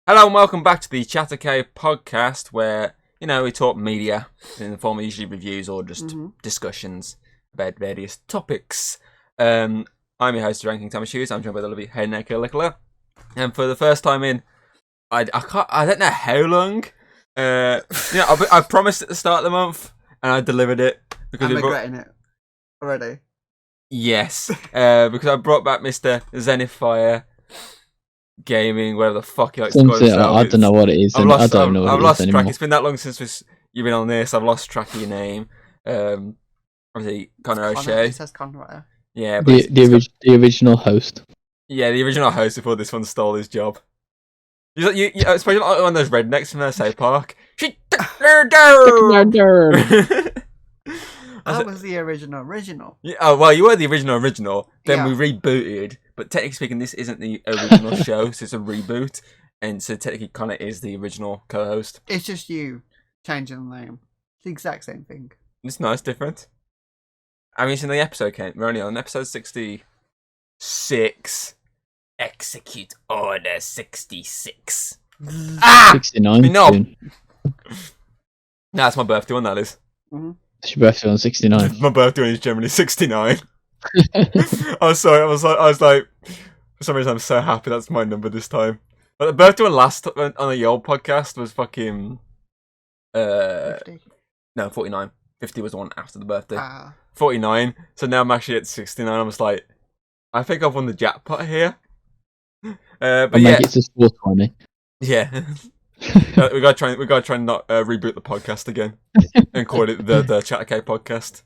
Hello and welcome back to the Chattercade podcast where, we talk media in the form of usually reviews or just discussions about various topics. I'm your host, Ranking Thomas Hughes. I'm joined by the lovely Hayden Roberts. And for the first time in, I don't know how long, I promised at the start of the month and I delivered it. I'm regretting it already. Yes, because I brought back Mr. Zenithfire Gaming, whatever the fuck he likes to call himself. I don't know what it is. I've lost track. Anymore. It's been that long since you've been on this. I've lost track of your name. Obviously, Connor O'Shea. It says Connor right here. Yeah, but the original host. Yeah, the original host before this one stole his job. You especially like one of those rednecks from South Park. I was the original. Yeah, oh, well, you were the original. Then we rebooted. But technically speaking, this isn't the original show, so it's a reboot. And so technically Connor is the original co-host. It's just you changing the name. It's the exact same thing. It's nice, different. I mean, since the episode came, we're only on episode 66. Execute Order 66. 69. No, it's my birthday one, that is. Mm-hmm. It's your birthday on 69. My birthday one is generally 69. I was like, for some reason I'm so happy that's my number this time. But the birthday one last on the old podcast was fucking 50. No, 49. 50 was the one after the birthday. 49. 49. So now I'm actually at 69. I'm just like, I think I've won the jackpot here. But Make it to 420. Yeah. we gotta try and not reboot the podcast again and call it the Chattercade podcast.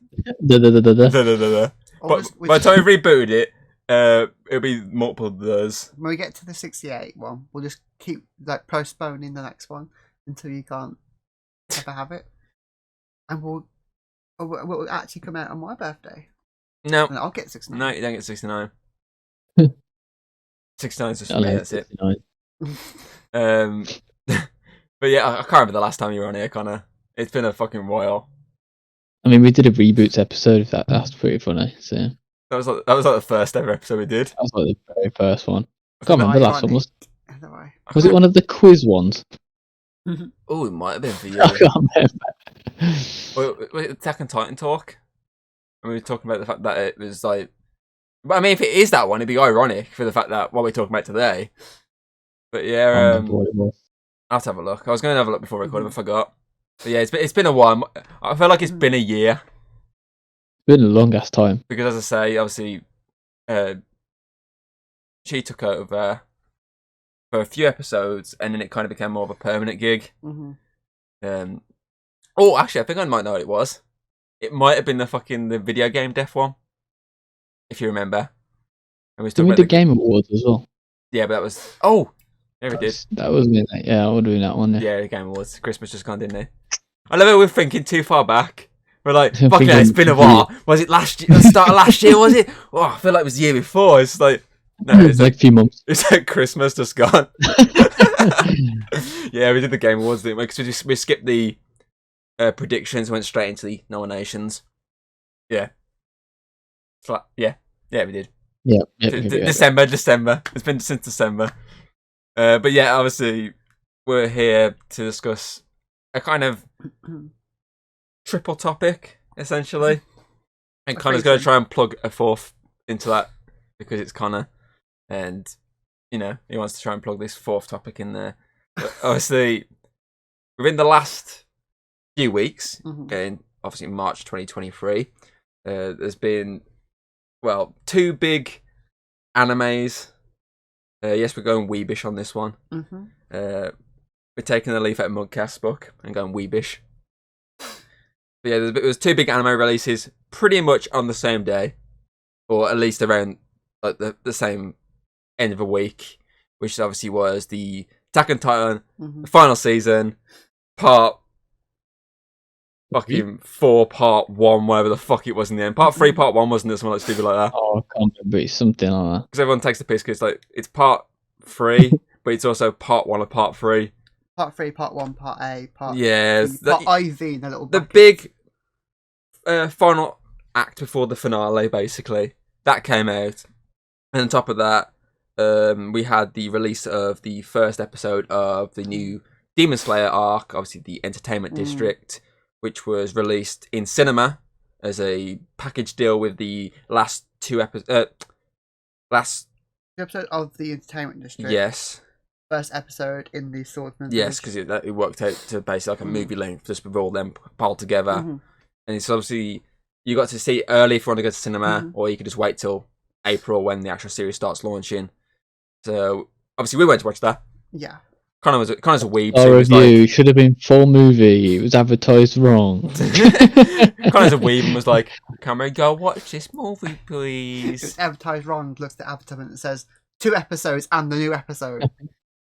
But by the time we rebooted it, it'll be multiple of those. When we get to the 68 one, we'll just keep postponing the next one until you can't ever have it, and we'll actually come out on my birthday. No, and I'll get 69. No, you don't get 69. 69 is just me. That's 69. It. But yeah, I can't remember the last time you were on here, Connor. It's been a fucking while. I mean, we did a reboots episode. That's pretty funny. So that was like the first ever episode we did. That was like the very first one. I can't remember the last one. Was it one of the quiz ones? Oh, it might have been for you. I can't remember. Wait, Attack on Titan talk. And we were talking about the fact that it was like. But I mean, if it is that one, it'd be ironic for the fact that what we're talking about today. But yeah, I'll have to have a look. I was going to have a look before recording, but I forgot. But yeah, it's been a while. I feel like it's been a year. It's been a long ass time. Because as I say, obviously, she took over for a few episodes, and then it kind of became more of a permanent gig. Mm-hmm. Oh, actually, I think I might know what it was. It might have been the video game deaf one, if you remember. And we talking about the Game Awards as well. Yeah, but that was there it did. That was me. Yeah, I would do that one. Yeah, the Game Awards. Christmas just gone, didn't they? I love it. We're thinking too far back. We're like, fuck yeah, it's been a while. Was it last year? The start of last year? Was it? Oh, I feel like it was the year before. It's like no, it's like a few months. It's like Christmas just gone. Yeah, we did the Game Awards, didn't we? Because we skipped the predictions, went straight into the nominations. Yeah. So, yeah, we did. Yeah. December. It's been since December. But yeah, obviously, we're here to discuss a kind of triple topic, essentially. And Connor's going to try and plug a fourth into that because it's Connor. And, he wants to try and plug this fourth topic in there. But obviously, within the last few weeks, in obviously March 2023, there's been, two big animes. Yes, we're going weebish on this one. We're taking the leaf out of Mudcast's book and going weebish. But yeah, there was two big anime releases pretty much on the same day, or at least around like the same end of a week, which obviously was the Attack on Titan, the final season, part fucking 4, part 1, whatever the fuck it was in the end. Part 3, part 1 wasn't it? Something like stupid like that. Oh, I can't remember. It's something like that. Because everyone takes the piss because it's part 3, but it's also part 1 of part 3. Part 3, part 1, part A, part part IV in a little the bracket. big final act before the finale, basically. That came out. And on top of that, we had the release of the first episode of the new Demon Slayer arc, obviously the Entertainment District, which was released in cinema as a package deal with the last two episodes. Last episode of the Entertainment District. Yes. First episode in the Swordsman. Yes, because it worked out to basically like a movie length, just with all them piled together. And it's obviously, you got to see it early if you want to go to cinema, or you could just wait till April when the actual series starts launching. So obviously we went to watch that. Yeah. Kind of as a weeb. Our review should have been full movie. It was advertised wrong. Kind of as a weeb and was like, "Can we go watch this movie, please?" It's advertised wrong. Looks at the advertisement and says 2 episodes and the new episode.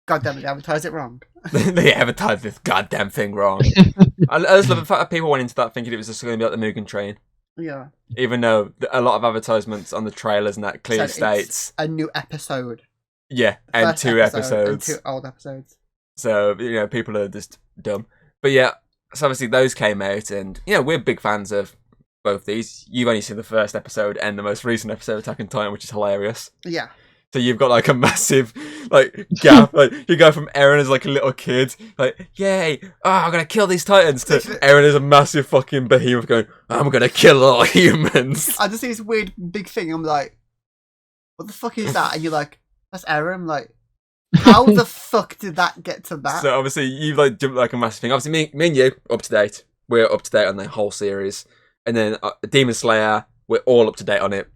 God damn it, they advertised it wrong. They advertised this goddamn thing wrong. I just love the fact that people went into that thinking it was just going to be like the Mugen Train. Yeah. Even though a lot of advertisements on the trailers and that clearly states a new episode. Yeah, and 2 episodes. And 2 old episodes. So, people are just dumb. But yeah, so obviously those came out, and, we're big fans of both these. You've only seen the first episode and the most recent episode of Attack on Titan, which is hilarious. Yeah. So you've got, like, a massive, like, gap. Like, you go from Eren as, like, a little kid, like, yay, I'm going to kill these Titans, to Eren as a massive fucking behemoth going, I'm going to kill all humans. I just see this weird big thing, I'm like, what the fuck is that? And you're like, that's Eren. I'm like, how the fuck did that get to that? So obviously you've like jumped like a massive thing. Obviously me and you up to date. We're up to date on the whole series, and then Demon Slayer, we're all up to date on it.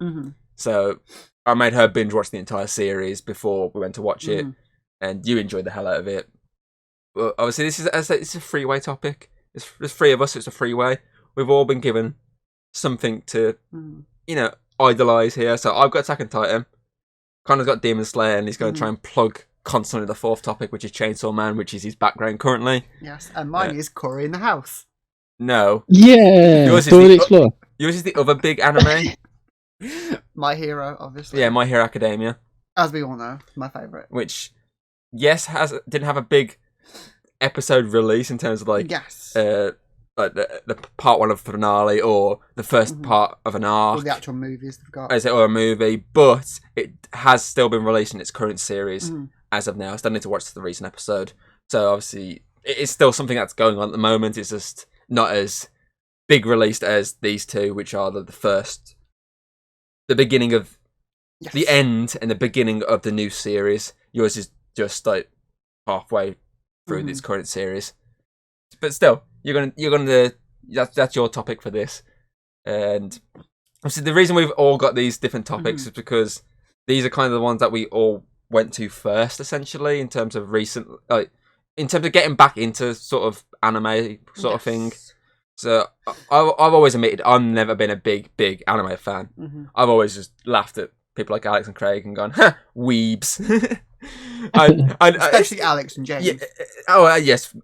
So I made her binge watch the entire series before we went to watch it, and you enjoyed the hell out of it. But obviously this is it's a freeway topic. There's 3 of us. So it's a freeway. We've all been given something to idolize here. So I've got Attack on Titan. Connor's got Demon Slayer, and he's going to try and plug constantly the 4th topic, which is Chainsaw Man, which is his background currently. Yes, and mine is Curry in the House. No. Yeah. Yours is the other big anime. My Hero, obviously. Yeah, My Hero Academia. As we all know, my favourite. Which, yes, didn't have a big episode release in terms of like like the part 1 of finale or the first part of an arc. Or the actual movies they've got. Or a movie, but it has still been released in its current series as of now. I still need to watch the recent episode. So obviously, it is still something that's going on at the moment. It's just not as big released as these 2, which are the beginning of the end and the beginning of the new series. Yours is just like halfway through this current series. But still, that's your topic for this. And obviously the reason we've all got these different topics is because these are kind of the ones that we all went to first, essentially, in terms of in terms of getting back into sort of anime sort of thing. So I've always admitted I've never been a big anime fan. I've always just laughed at people like Alex and Craig and gone, "Ha, weebs." Especially Alex and James. Yeah, yes,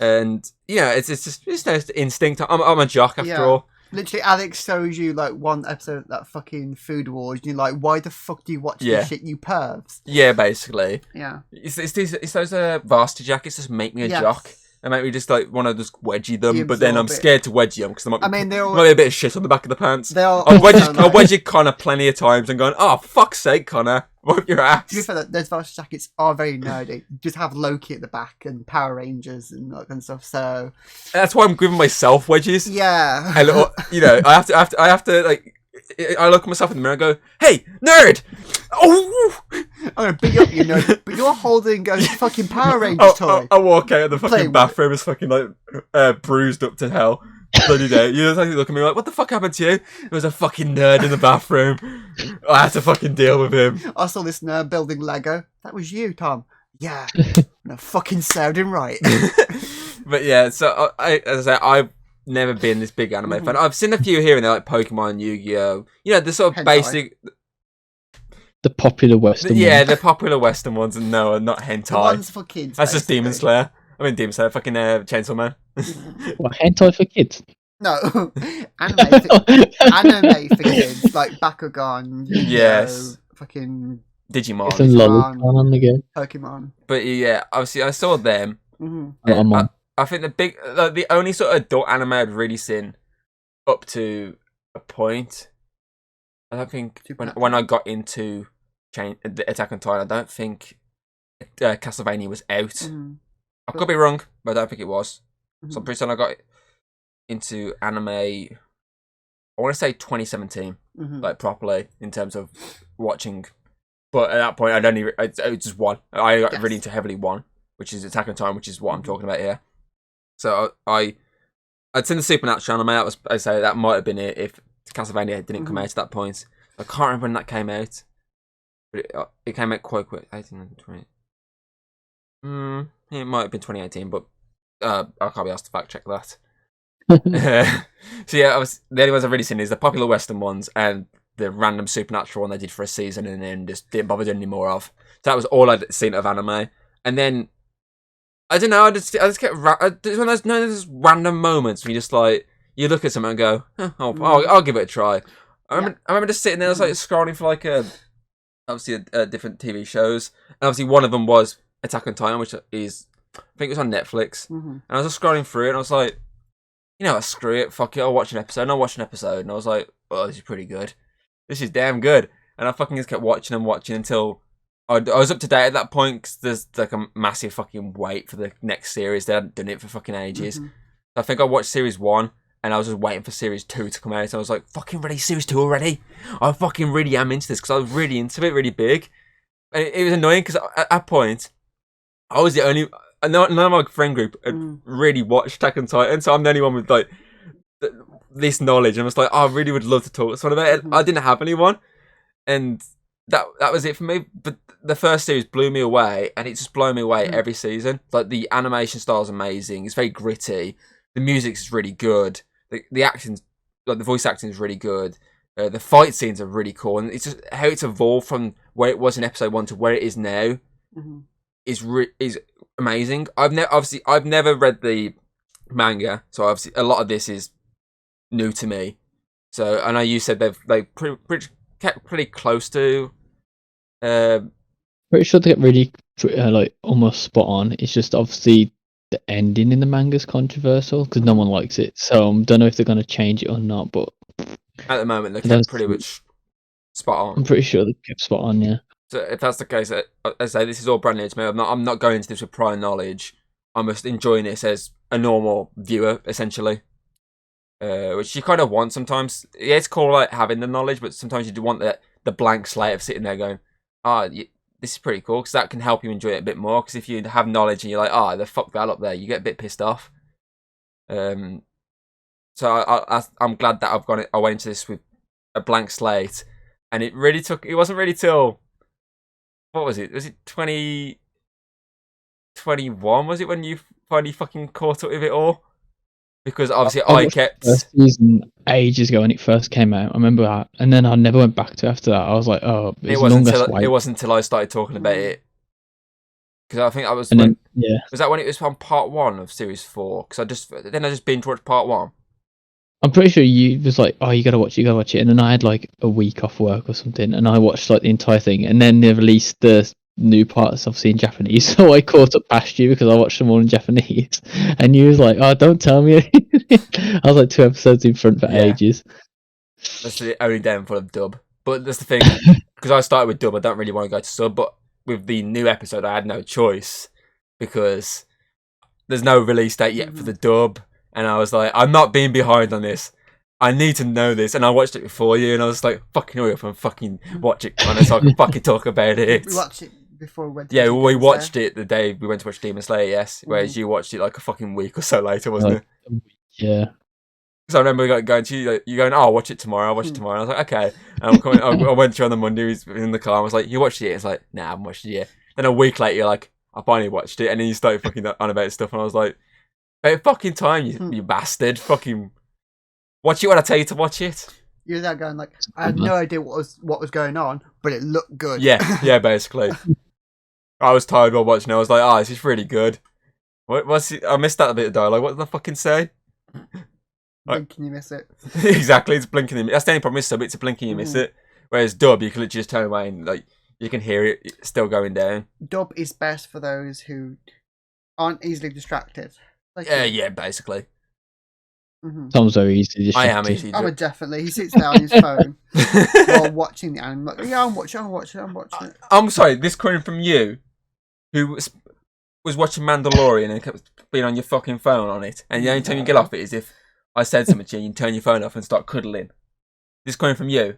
and it's just instinct. I'm a jock after all. Literally, Alex shows you like one episode of that fucking Food Wars, and you're like, "Why the fuck do you watch this shit, you pervs?" Yeah, basically. Yeah, it's those varsity jackets just make me a jock. They make me just like want to just wedgie them, but then I'm scared to wedgie them because there might be a bit of shit on the back of the pants. I've wedged Connor plenty of times and gone, "Oh, fuck's sake, Connor, wipe your ass." To be fair, those varsity jackets are very nerdy. You just have Loki at the back and Power Rangers and that kind of stuff. So that's why I'm giving myself wedges. Yeah, I have to like. I look at myself in the mirror and go, "Hey, nerd! Oh, I'm gonna beat you up, you nerd!" But you're holding a fucking Power Rangers toy. I walk out of the fucking bathroom as fucking like bruised up to hell. Bloody day. You just look at me like, "What the fuck happened to you?" There was a fucking nerd in the bathroom. I had to fucking deal with him. I saw this nerd building Lego. That was you, Tom. Yeah, no, fucking served him right. But yeah, so as I say, I've never been this big anime fan. I've seen a few here and there, like Pokemon, Yu-Gi-Oh. The sort of basic, the popular Western ones. Yeah, the popular Western ones, and no, not hentai. The ones for kids. That's just Demon Slayer. I mean, Demon Slayer, fucking Chainsaw Man. What, hentai for kids? No, anime for kids, like Bakugan, Yu-Gi-Oh, fucking Digimon, Pokemon. But yeah, obviously I saw them. I think the only sort of adult anime I'd really seen up to a point, I don't think when I got into Attack on Titan, I don't think Castlevania was out. Mm-hmm. I could be wrong, but I don't think it was. Mm-hmm. So I'm pretty sure I got into anime, I want to say 2017, Mm-hmm. like properly in terms of watching. But at that point, it was just one. I got really into heavily one, which is Attack on Titan, which is what I'm talking about here. So I'd seen the Supernatural anime. That might have been it if Castlevania didn't come out at that point. I can't remember when that came out, but it came out quite quick. 18, 20. It might have been 2018, but I can't be asked to fact check that. So yeah, the only ones I've really seen is the popular Western ones and the random Supernatural one they did for a season and then just didn't bother doing any more of. So that was all I'd seen of anime. And then, I don't know, I just get... There's one of those random moments where you just like, you look at something and go, I'll give it a try. I remember just sitting there, I was like scrolling for like obviously different TV shows. And obviously one of them was Attack on Titan, which is, I think it was on Netflix. And I was just scrolling through it and I was like, you know what, screw it, fuck it, I'll watch an episode. And I watched an episode and I was like, oh, this is pretty good. This is damn good. And I fucking just kept watching until I was up to date at that point because there's like a massive fucking wait for the next series. They hadn't done it for fucking ages. So I think I watched series 1 and I was just waiting for series 2 to come out. I was like, fucking ready, series 2 already? I fucking really am into this because I was really into it, really big. And it was annoying because at that point, I was the only... None of my friend group had really watched Attack on Titan, so I'm the only one with like this knowledge. And I was like, I really would love to talk to someone about it. I didn't have anyone, and that was it for me. But the first series blew me away, and it's just blown me away every season. Like the animation style is amazing. It's very gritty. The music's really good. The acting's like the voice acting is really good. The fight scenes are really cool, and it's just how it's evolved from where it was in episode 1 to where it is now is amazing. I've never read the manga, so obviously a lot of this is new to me. So I know you said they kept pretty close to. Pretty sure they get really like almost spot on. It's just obviously the ending in the manga is controversial because no one likes it. So I don't know if they're going to change it or not. But at the moment, they kept pretty much spot on. I'm pretty sure they kept spot on. Yeah. So if that's the case, I say this is all brand new to me. I'm not going into this with prior knowledge. I'm just enjoying this as a normal viewer, essentially. Which you kind of want sometimes. Yeah, it's cool like having the knowledge, but sometimes you do want the blank slate of sitting there going, this is pretty cool, because that can help you enjoy it a bit more. Because if you have knowledge and you're like, they fucked that up there, you get a bit pissed off. So I'm glad that I went into this with a blank slate, and it wasn't really till, what was it? Was it 2021? Was it when you finally fucking caught up with it all? Because obviously I kept first season ages ago when it first came out. I remember that, and then I never went back to it after that. I was like, it wasn't until I started talking about it. Because I think I was. Was that when it was on part 1 of series 4? Because I just binge watched part 1. I'm pretty sure you was like, you gotta watch it, and then I had like a week off work or something, and I watched like the entire thing, and then they released the new parts obviously in Japanese, so I caught up past you because I watched them all in Japanese, and you was like, don't tell me anything. I was like 2 episodes in front for ages. That's the only downfall of dub, but that's the thing, because I started with dub, I don't really want to go to sub, but with the new episode I had no choice because there's no release date yet for the dub. And I was like, I'm not being behind on this. I need to know this. And I watched it before you, and I was like, fucking hurry up and fucking watch it, Connor, so I can fucking talk about it. We watched it before we went to we watched it the day we went to watch Demon Slayer, yes. Whereas you watched it like a fucking week or so later, wasn't it? Yeah. So I remember going to you, you going, I'll watch it tomorrow, I'll watch it tomorrow. And I was like, okay. And I went to you on the Monday, he was in the car, and I was like, you watched it? It's like, nah, I haven't watched it yet. Then a week later, you're like, I finally watched it. And then you started fucking on about stuff, and I was like, about fucking time, you bastard. Fucking watch it when I tell you to watch it. You're there going like, I had no idea what was going on, but it looked good. Yeah, basically. I was tired while watching it. I was like, this is really good. What's it? I missed that a bit of dialogue. What did I fucking say? Blinking, you miss it. Exactly, it's blinking. That's the only problem with sub, it's a blinking, you miss it. Whereas dub, you can literally just turn away and like you can hear it still going down. Dub is best for those who aren't easily distracted. Yeah, basically. Tom's very easily distracted. I am easy. Oh, definitely. He sits there on his phone while watching the anime. Like, yeah, I'm watching it. I'm sorry, this coming from you, who was watching Mandalorian and kept being on your fucking phone on it, and the only time you get off it is if I said something to you, you turn your phone off and start cuddling. This coming from you.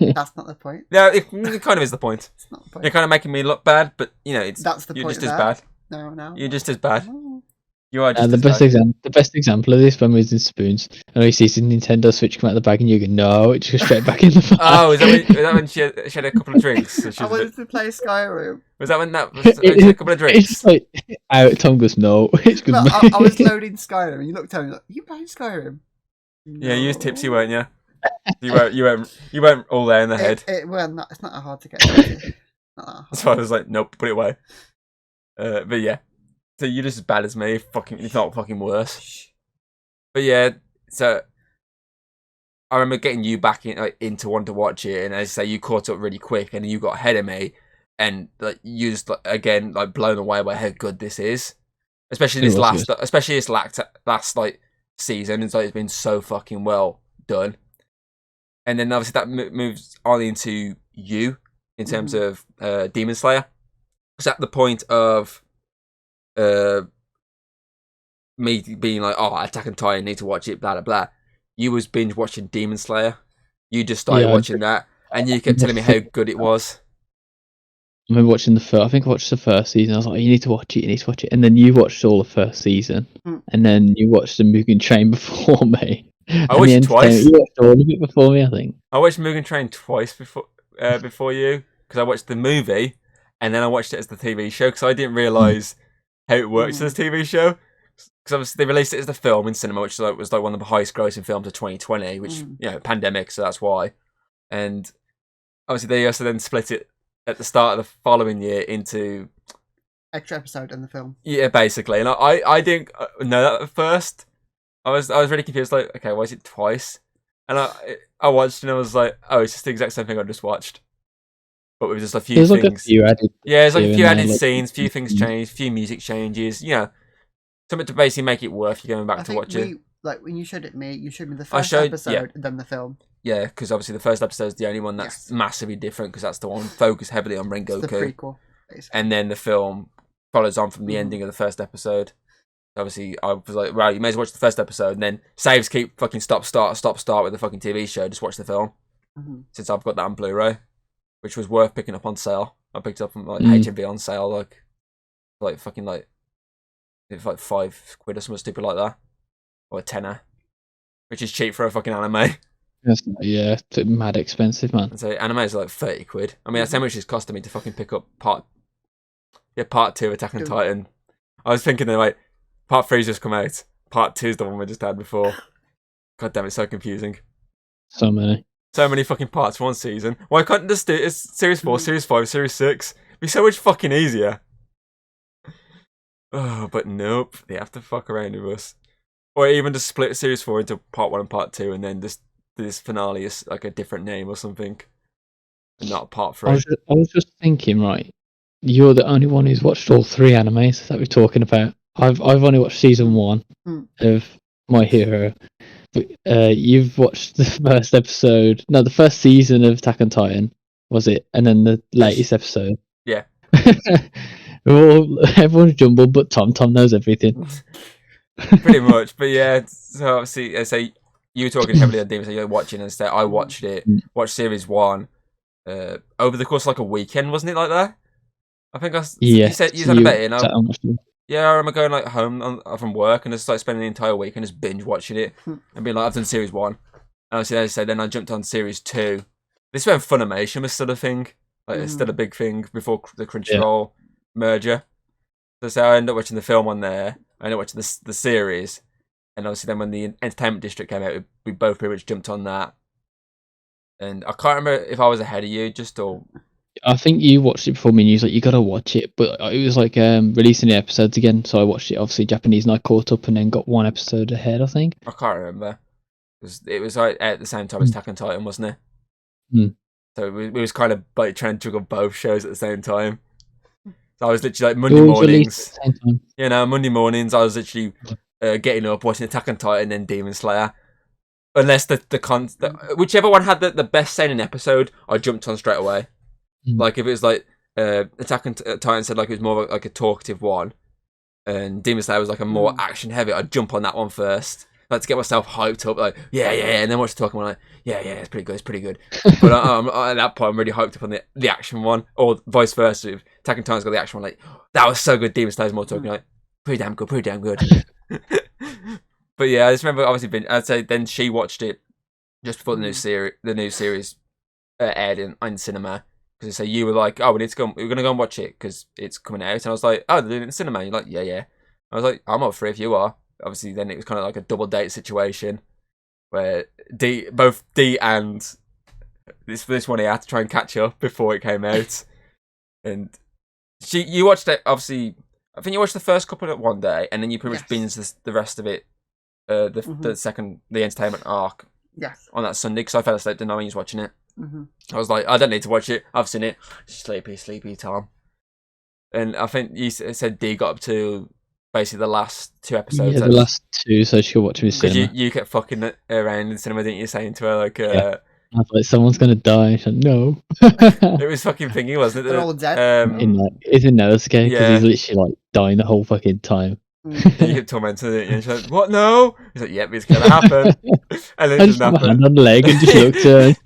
That's not the point. Yeah, it kind of is the point. It's not the point. You're kind of making me look bad, but you know, That's the you're point just of as that. bad. No. You're just as bad. Oh. You are just the best example of this when we was in Spoons, and he sees the Nintendo Switch come out of the bag, and you go, "No!" It just goes straight back in the bag. Oh, is that when she had a couple of drinks? So I wanted to play Skyrim. Was that when she had a couple of drinks? It's just like out. Tom goes, "No." It's good. No, I was loading Skyrim, and you looked at me like, "You playing Skyrim?" Yeah, you was tipsy, weren't you? You weren't all there in the head. It's not that hard to get into. That's why I was like, nope, put it away. But yeah, so you're just as bad as me, if not fucking worse. But yeah, so I remember getting you back into wanting to watch it, and as I say, you caught up really quick, and you got ahead of me, and like you just again blown away by how good this is, especially this last like season. It's been so fucking well done. And then obviously that moves on into you in terms of Demon Slayer. It's at the point of me being like, oh, Attack on Titan, need to watch it, blah, blah, blah. You was binge watching Demon Slayer. You just started watching that, and you kept telling me how good it was. I remember watching I think I watched the first season. I was like, you need to watch it. And then you watched all the first season. And then you watched the Mugen Train before me. I watched it twice. You watched all of it before me, I think. I watched Mugen Train twice before you, because I watched the movie, and then I watched it as the TV show, because I didn't realise how it works as a TV show. Because obviously they released it as the film in cinema, which was like one of the highest grossing films of 2020, which, pandemic, so that's why. And obviously they also then split it at the start of the following year into extra episode in the film. Yeah, basically. And I didn't know that at first. I was really confused, like, okay, why is it twice? And I watched and I was like, oh, it's just the exact same thing I just watched. But with just a few things. Like a few added there's like a few added scenes, few things changed, few music changes, something to basically make it worth you going back to watch it. Like when you showed it me, you showed me the first episode and then the film. Yeah, because obviously the first episode is the only one that's massively different, because that's the one focused heavily on Rengoku. It's the prequel, basically. And then the film follows on from the ending of the first episode. Obviously, I was like, right, you may as well watch the first episode, and then saves keep fucking stop, start with the fucking TV show. Just watch the film. Since I've got that on Blu-ray, which was worth picking up on sale. I picked it up from like HMV on sale, like fucking like, it's like £5 or something stupid like that, or a tenner, which is cheap for a fucking anime. Yeah, it's mad expensive, man. And so anime is like £30. I mean, that's how much it's costing me to fucking pick up part 2 Attack on Titan. I was thinking that like part 3's just come out. Part 2's the one we just had before. God damn, it's so confusing. So many fucking parts for one season. Why can't they just do it? Series 4, Series 5, Series 6? It'd be so much fucking easier. Oh, but nope. They have to fuck around with us. Or even just split Series 4 into part 1 and part 2, and then just this finale is like a different name or something. And not part 3. I was just thinking, right, you're the only one who's watched all 3 animes that we're talking about. I've only watched season 1 of My Hero. But you've watched the first season of Attack on Titan, was it? And then the latest episode. Yeah. Everyone's jumbled, but Tom knows everything. Pretty much, but yeah. So obviously, I say you were talking heavily on Demon Slayer, you're watching and stuff. I watched it. Watched series 1 over the course of like a weekend, wasn't it like that? I think you said you had a bet in. Yeah, I remember going like home from work and just like spending the entire week and just binge watching it and being like, I've done series 1. And obviously, as I said, then I jumped on series 2. This is when Funimation was still a thing, like it's still a big thing before the Crunchyroll merger. So I ended up watching the film on there. I ended up watching the series, and obviously then when the Entertainment District came out, we both pretty much jumped on that. And I can't remember if I was ahead of you, I think you watched it before me, and you was like, you gotta watch it. But it was like releasing the episodes again, so I watched it obviously Japanese, and I caught up and then got 1 episode ahead, I think. I can't remember. It was like at the same time as Attack on Titan, wasn't it? So we was kind of like trying to juggle both shows at the same time. So I was literally like Monday mornings. Monday mornings I was literally getting up, watching Attack on Titan, and Demon Slayer. Unless whichever one had the best scene in episode, I jumped on straight away. Like if it was like Attack on Titan said like it was more like a talkative one, and Demon Slayer was like a more action heavy, I'd jump on that one first. Like to get myself hyped up, like yeah, and then watch the talking one, like yeah, it's pretty good. But at that point, I'm really hyped up on the action one, or vice versa. If Attack on Titan's got the action one, like that was so good. Demon Slayer's more talking, like pretty damn good. But yeah, I just remember obviously I'd say then she watched it just before the new series aired in cinema. Because so you were like, oh, we're gonna go and watch it because it's coming out, and I was like, oh, they're doing it in cinema. And you're like, yeah. I was like, I'm up for it if you are. Obviously, then it was kind of like a double date situation where both D and this one here had to try and catch up before it came out, and you watched it. Obviously, I think you watched the first couple at one day, and then you pretty much binged the rest of it. The entertainment arc. Yes. On that Sunday, because I fell asleep, didn't know when you was watching it. I was like, I don't need to watch it. I've seen it. Sleepy Tom. And I think you said D got up to basically the last 2 episodes. Yeah, the last 2, so she'll watch me cinema. Because you kept fucking around in the cinema, didn't you? Saying to her like, I was like, someone's gonna die. She said, no. It was fucking thingy, wasn't it? They're all dead. It's in Nosuke because he's literally like dying the whole fucking time. You kept tormenting it, and she's like, "What? No!" He's like, "Yep, it's gonna happen." And then I it just doesn't put my happen. hand on the leg and just looked at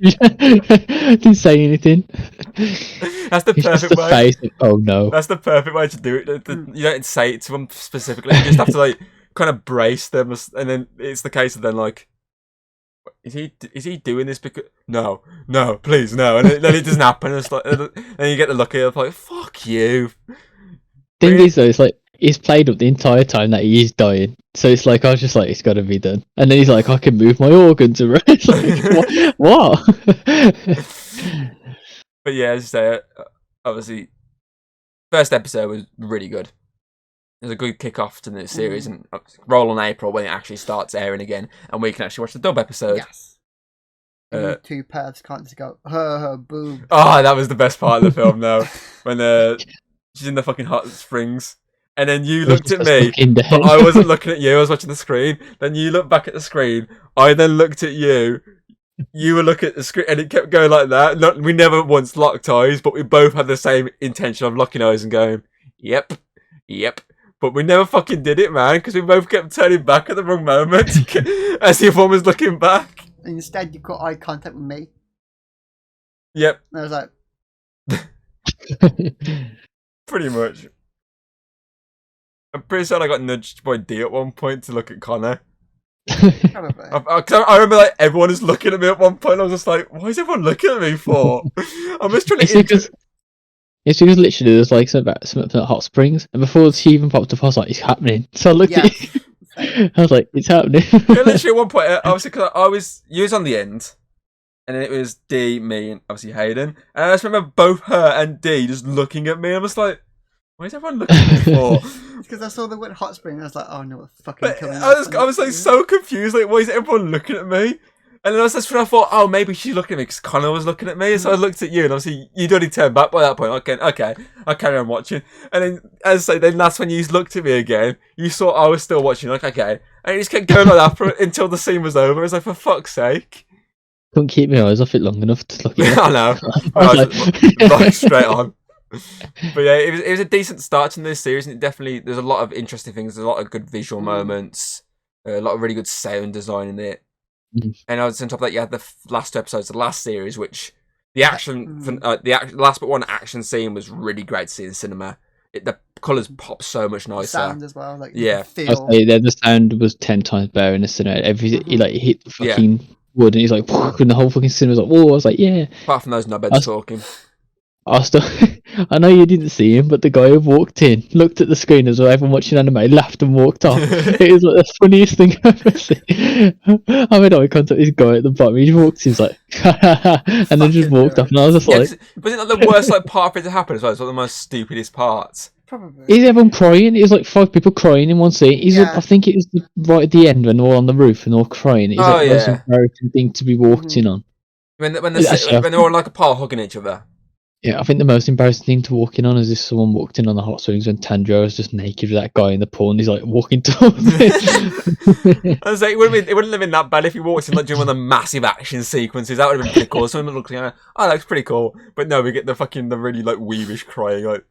her. Didn't say anything. That's the It's just perfect the way. face of, oh no. That's the perfect way to do it. You don't say it to them specifically. You just have to like kind of brace them, and then it's the case of then like, is he doing this because no, please no, and then it doesn't happen. It's like, and then you get the look of like, fuck you. Thing is though, it's like he's played up the entire time that he is dying. So it's like I was just like, it's got to be done. And then he's like, I can move my organs around. It's like, what? But yeah, as I say, obviously, first episode was really good. It was a good kick-off to the series, and roll on April when it actually starts airing again, and we can actually watch the dub episode. Yes. Two paths can't just go, boom. Oh, that was the best part of the film, though. When she's in the fucking hot springs. And then you looked at me, but I wasn't looking at you, I was watching the screen. Then you looked back at the screen, I then looked at you, you were looking at the screen, and it kept going like that. We never once locked eyes, but we both had the same intention of locking eyes and going, yep. But we never fucking did it, man, because we both kept turning back at the wrong moment as if one was looking back. And instead, you got eye contact with me. Yep. And I was like... Pretty much. I'm pretty sure I got nudged by D at one point to look at Connor. Probably. I remember like everyone was looking at me at one point. I was just like, "Why is everyone looking at me for?" I'm just trying to. It's because literally there's like something about hot springs, and before she even popped up, I was like, "It's happening." So I looked at you. I was like, "It's happening." Yeah, literally at one point, obviously, because you was on the end, and then it was D, me, and obviously Hayden, and I just remember both her and D just looking at me. I was like, "Why is everyone looking at me for?" Because I saw the word hot spring, and I was like, "Oh no, what's fucking coming?" I was like so confused. Like, why is everyone looking at me? And then that's when I thought, oh, maybe she's looking at me because Connor was looking at me. So I looked at you, and obviously you'd already turned back by that point. Okay, I carry on watching. And then, as I say, then that's when you looked at me again. You saw I was still watching. Like, okay, and it just kept going like that until the scene was over. It's like, for fuck's sake. Couldn't keep my eyes off it long enough to look at it. I know. I was like straight on. But yeah, it was a decent start to this series, and there's a lot of interesting things. There's a lot of good visual moments, a lot of really good sound design in it. And on top of that, you had the last 2 episodes of the last series, which the action, the last but one action scene was really great to see in the cinema. The colours pop so much nicer. Sound as well, like yeah. Feel. The sound was 10 times better in the cinema. He like hit the fucking wood, and he's like, and the whole fucking cinema was like, whoa! I was like, yeah. Apart from those knobheads talking. I know you didn't see him, but the guy who walked in, looked at the screen as well, everyone watching anime, laughed and walked off. It was like the funniest thing I've ever seen. I made eye contact with this guy at the bottom, he just walked, he was like, and then just walked off, and I was just like... Was it not the worst part for it to happen as well? It's one of the most stupidest parts. Probably. Is everyone crying? It was like 5 people crying in one scene. I think it was right at the end when they're all on the roof and all crying. It was like the most embarrassing thing to be walked in on. When they're all like a pile hugging each other. Yeah, I think the most embarrassing thing to walk in on is if someone walked in on the hot springs when Tanjiro was just naked with that guy in the pool and he's like walking towards it. I was like, it wouldn't have been that bad if you walked in like during one of the massive action sequences. That would have been pretty cool. Someone looking at, oh, that's pretty cool. But no, we get the really like weebish crying, like,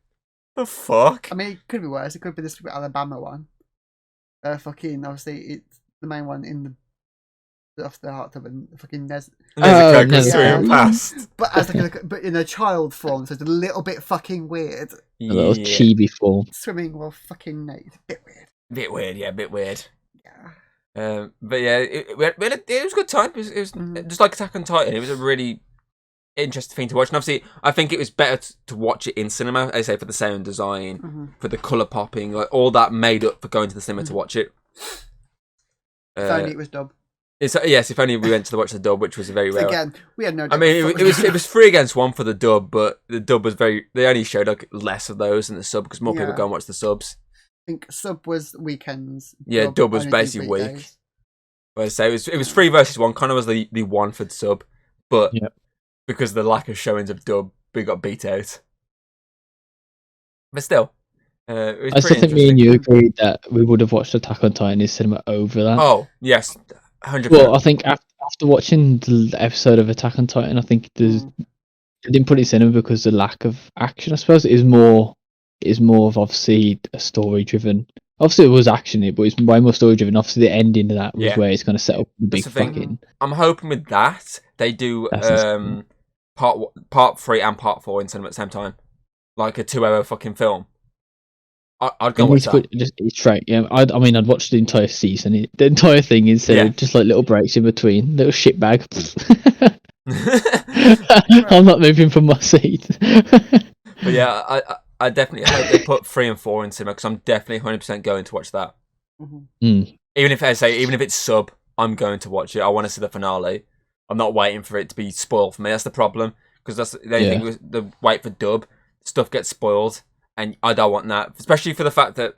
the fuck. I mean, it could be worse. It could be the stupid Alabama one. Obviously, it's the main one in the off the hot tub and fucking And there's a character swimming yeah. past. But as but in a child form, so it's a little bit fucking weird. A little chibi form. Swimming while fucking naked, bit weird. Bit weird, yeah, bit weird. Yeah. But yeah, it was a good time. It was just like Attack on Titan. It was a really interesting thing to watch. And obviously, I think it was better to watch it in cinema. As I say, for the sound design, for the colour popping, like all that made up for going to the cinema to watch it. If only it was dubbed. Yes, if only we went to watch the dub, which was very rare. Again, we had no. I mean, it was 3-1 for the dub, but the dub was very. They only showed like less of those than the sub because more people go and watch the subs. I think sub was weekends. Yeah, dub was basically week. But I say it was 3 versus 1. Kind of was the one for the sub, but because of the lack of showings of dub, we got beat out. But still, it was I still think me interesting. and you agreed that we would have watched Attack on Titan in cinema over that. Oh yes, 100%. Well, I think after watching the episode of Attack on Titan, I think I didn't put it in cinema because the lack of action. I suppose it is more of obviously a story driven. Obviously, it was action, but it's way more story driven. Obviously, the ending of that was where it's going to set up the big fucking. I'm hoping with that they do part 3 and part 4 in cinema at the same time, like a 2-hour fucking film. I'd go watch that. It's right, yeah. I mean, I'd watch the entire season, the entire thing instead of just like little breaks in between, little shit bag. I'm not moving from my seat. But yeah, I definitely hope they put 3 and 4 in cinema because I'm definitely 100% going to watch that. Even if it's sub, I'm going to watch it. I want to see the finale. I'm not waiting for it to be spoiled for me. That's the problem because that's the only thing with the wait for dub. Stuff gets spoiled. And I don't want that, especially for the fact that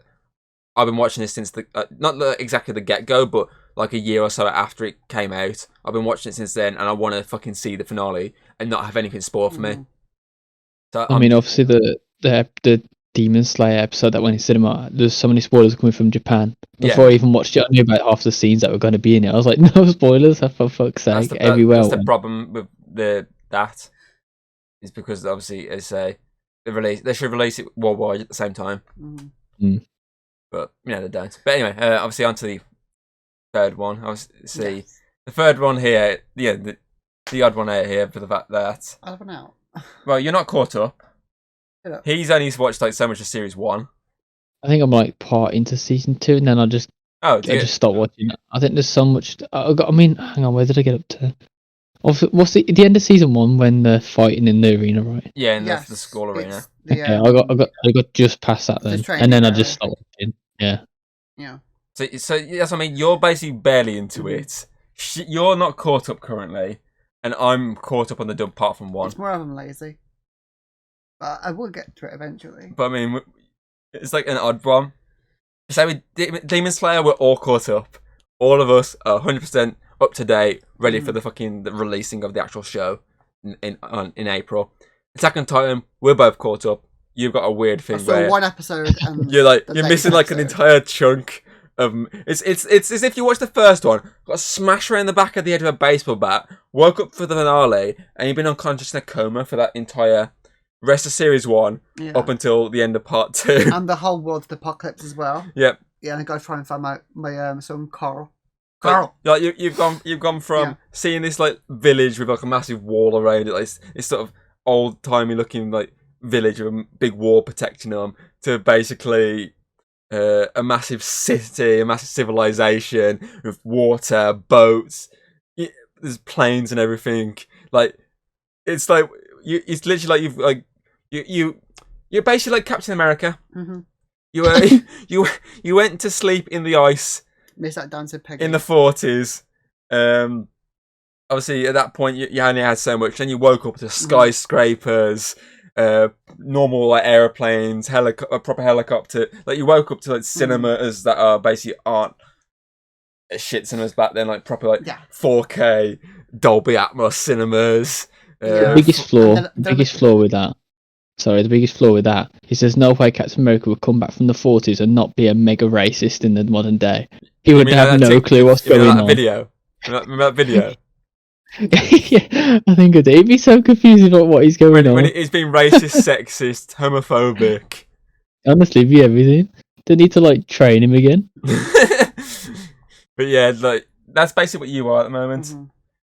I've been watching this since not exactly the get-go, but like a year or so after it came out. I've been watching it since then, and I want to fucking see the finale and not have anything spoiled for me. So I mean, obviously the Demon Slayer episode that went in cinema, there's so many spoilers coming from Japan. Before I even watched it, I knew about half the scenes that were going to be in it. I was like, no spoilers, for fuck's sake, everywhere. That's the problem with that is because obviously, as I say, they should release it worldwide at the same time. But they don't. But anyway, obviously on to the third one. The third one here, the odd one out here for the fact that Odd one out. Well, you're not caught up. He's only watched like so much of series 1. I think I'm like part into season 2, and then I just stopped watching it. I think there's so much. Hang on, where did I get up to? What's the end of season 1 when they're fighting in the arena, right? Yeah, in the school arena. I got just past that then, and then I just stopped watching. Yeah. So yes, I mean you're basically barely into it. You're not caught up currently, and I'm caught up on the dub apart from 1. It's more of I'm lazy, but I will get to it eventually. But I mean, it's like an odd one. So with Demon Slayer, we're all caught up. All of us are 100% up to date, ready for the releasing of the actual show in April. Attack on Titan, we're both caught up. You've got a weird thing where 1 episode and you're missing like an entire chunk of. It's as if you watched the first one, got smashed around the back of the head with a baseball bat, woke up for the finale, and you've been unconscious in a coma for that entire rest of series 1 up until the end of part 2. And the whole world's apocalypse as well. Yep. Yeah, and I go try and find my son Coral. Like you've gone from seeing this like village with like a massive wall around it, like this sort of old timey looking like village with a big wall protecting them, to basically a massive city, a massive civilization with water, boats, there's planes and everything. Like it's literally like you're basically like Captain America. You went to sleep in the ice. Miss that dancing Peggy. In the 40s. Obviously, at that point, you only had so much. Then you woke up to skyscrapers, normal like aeroplanes, a proper helicopter. Like you woke up to like cinemas that are basically aren't shit cinemas back then. Like proper 4K Dolby Atmos cinemas. Biggest flaw with that the biggest flaw with that. He says no way Captain America would come back from the 40s and not be a mega racist in the modern day. He would have no clue what's going on. Video? Remember that video? Yeah, I think he'd be so confused about what he's going on. When he's being racist, sexist, homophobic. Honestly, it'd be everything. They need to like train him again. But yeah, like that's basically what you are at the moment. Mm-hmm.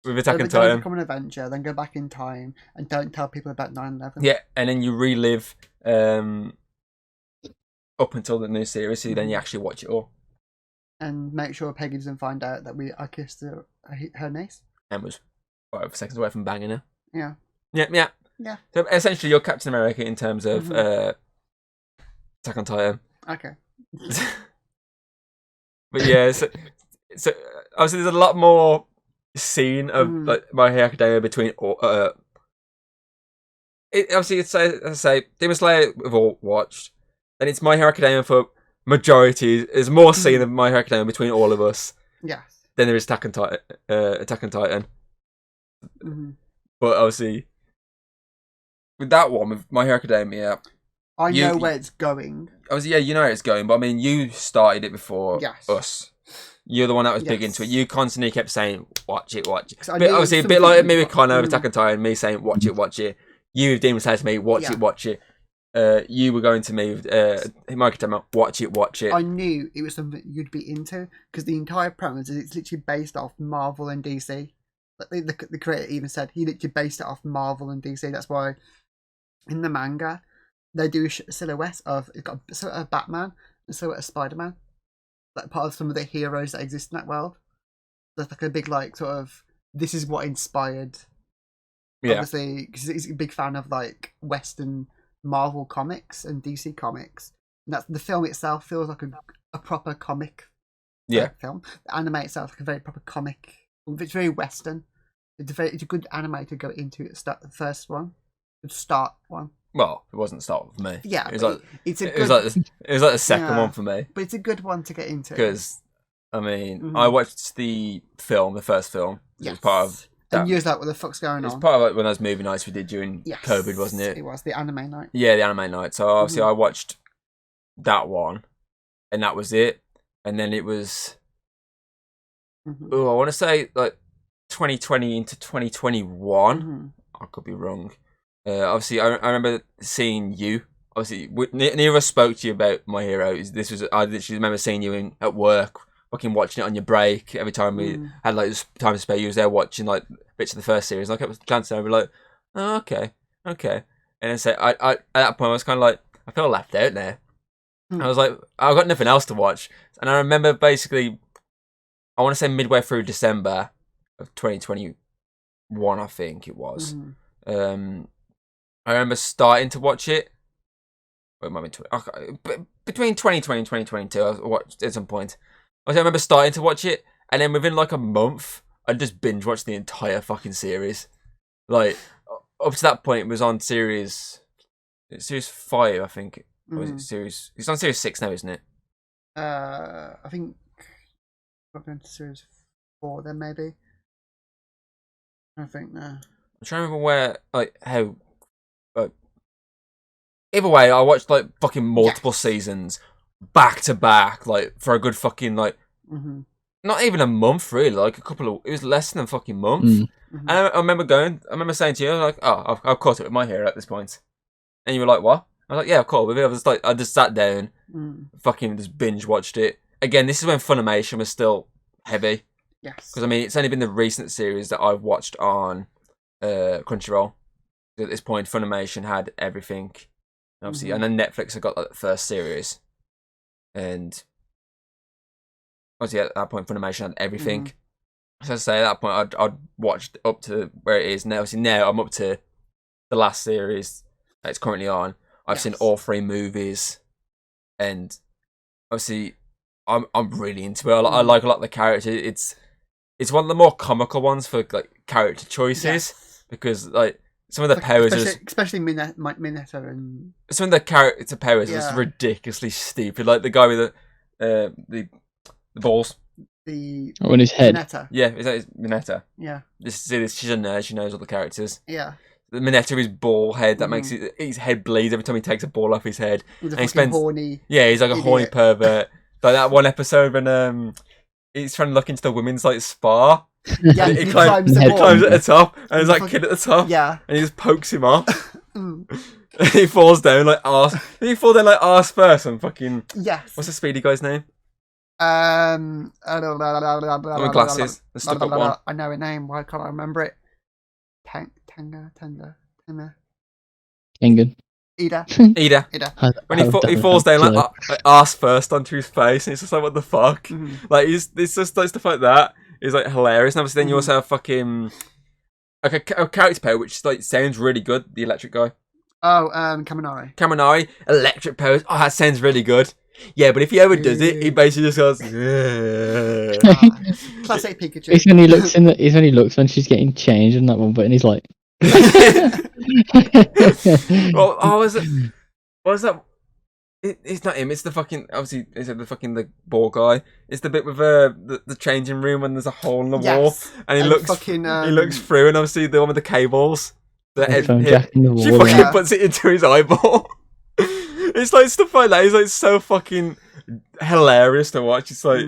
With Attack on So Titan. become an Avenger, then go back in time and don't tell people about 9/11. Yeah, and then you relive up until the new series, so then you actually watch it all. And make sure Peggy doesn't find out that I kissed her niece. And was 5 seconds away from banging her. Yeah. Yeah. So essentially, you're Captain America in terms of Attack on Titan. Okay. But yeah, so obviously there's a lot more scene of like My Hero Academia between obviously it's as I say Demon Slayer we've all watched, then it's My Hero Academia for majority. There's more scene of My Hero Academia between all of us. Yes. Than there is Attack on Titan. Mm-hmm. But obviously with that one with My Hero Academia, I know where it's going. Obviously, yeah, you know where it's going, but I mean, you started it before us. You're the one that was big into it. You constantly kept saying, watch it. Obviously, a bit like me with Connor with Attack on Titan, me saying, watch it. You with Demon Slayer to me, watch it. You were going to me with Mike Tama, watch it. I knew it was something you'd be into, because the entire premise is it's literally based off Marvel and DC. Like the creator even said he literally based it off Marvel and DC. That's why in the manga, they do a silhouette of, it's got a silhouette of Batman and a silhouette of Spider-Man, like part of some of the heroes that exist in that world. There's like a big like sort of, this is what inspired. Yeah. Obviously, because he's a big fan of like Western Marvel comics and DC comics. And that's, the film itself feels like a proper comic film. The anime itself like a very proper comic. It's very Western. It's a good anime to go into at the first one. The start one. Well, it wasn't the start for me. Yeah, it was like it was like the second one for me. But it's a good one to get into. Because I mean, I watched the first film. Yes. It was part of. And you was like, what the fuck's going on? It's part of like one of those movie nights we did during COVID, wasn't it? It was the anime night. Yeah, the anime night. So obviously, I watched that one, and that was it. And then it was. Oh, I want to say like 2020 into 2021. I could be wrong. Obviously, I remember seeing you. Obviously, neither of us spoke to you about My Hero. This was I literally remember seeing you at work, fucking watching it on your break. Every time we had like time to spare, you was there watching like bits of the first series. And I kept glancing over like, oh, okay. And then say, I at that point I was kind of like, I feel left out there. I was like, I've got nothing else to watch. And I remember basically, I want to say midway through December of 2021, I think it was. I remember starting to watch it. Wait, between 2020 and 2022, I watched at some point. I remember starting to watch it, and then within like a month, I just binge watched the entire fucking series. Like up to that point, it was on series 5, I think. Or was it series? It's on series 6 now, isn't it? I think we're going to series 4 then, maybe. I think no. I'm trying to remember where, like, how. Either way, I watched like fucking multiple seasons back to back, like for a good fucking like, not even a month really, like a couple of. It was less than a fucking month. And I remember saying to you, like, oh, I've caught it with My Hero at this point, and you were like, what? I was like, yeah, I've caught it with it. I just sat down, fucking just binge watched it. Again, this is when Funimation was still heavy. Yes. Because I mean, it's only been the recent series that I've watched on Crunchyroll. At this point, Funimation had everything. Obviously, and then Netflix had got like the first series, and obviously at that point Funimation had everything. So I say at that point I'd watched up to where it is now. Obviously now I'm up to the last series that it's currently on. I've seen all 3 movies, and obviously I'm really into it. I like a lot of the characters. It's one of the more comical ones for like character choices because like. Some of the powers especially Mineta and some of the character powers are just ridiculously stupid. Like the guy with the balls. On his head. Mineta. Yeah, is that Mineta? Yeah. She's a nerd. She knows all the characters. Yeah. Mineta his ball head that makes his head bleed every time he takes a ball off his head. With And he spends horny. Yeah, he's like a horny idiot. pervert. Like that one episode when he's trying to look into the women's like spa. Yeah, He he climbs climbs the he wall. Climbs at the top, and there's like a Fucking- kid at the top. Yeah. And he just pokes him off. Mm. He falls down like arse. Did he fall down like arse first? And fucking Yes. what's the speedy guy's name? The The with glasses, the stuck-up one. I know a name. Why can't I remember it? Tanga. Engen. Ida. Ida. When he falls down like arse first onto his face, and it's just like what the fuck? Mhm. Like it's just like stuff like that. It's like hilarious. And obviously then you also have fucking like a character pair which like sounds really good. The electric guy. Oh, Kaminari. Kaminari, electric powers. Oh, that sounds really good. Yeah, but if he ever does it, he basically just goes. "Yeah." Classic Pikachu. It's when he looks when she's getting changed in that one, but and he's like. Well, was it? What was that? It's not him. It's the fucking. Obviously, is it the fucking the ball guy? It's the bit with the changing room when there's a hole in the wall, Yes. and he And looks. fucking, he looks through, and obviously the one with the cables. The Headphone jack in the she wall. fucking Yeah. puts it into his eyeball. It's like stuff like that. It's like so fucking hilarious to watch. It's like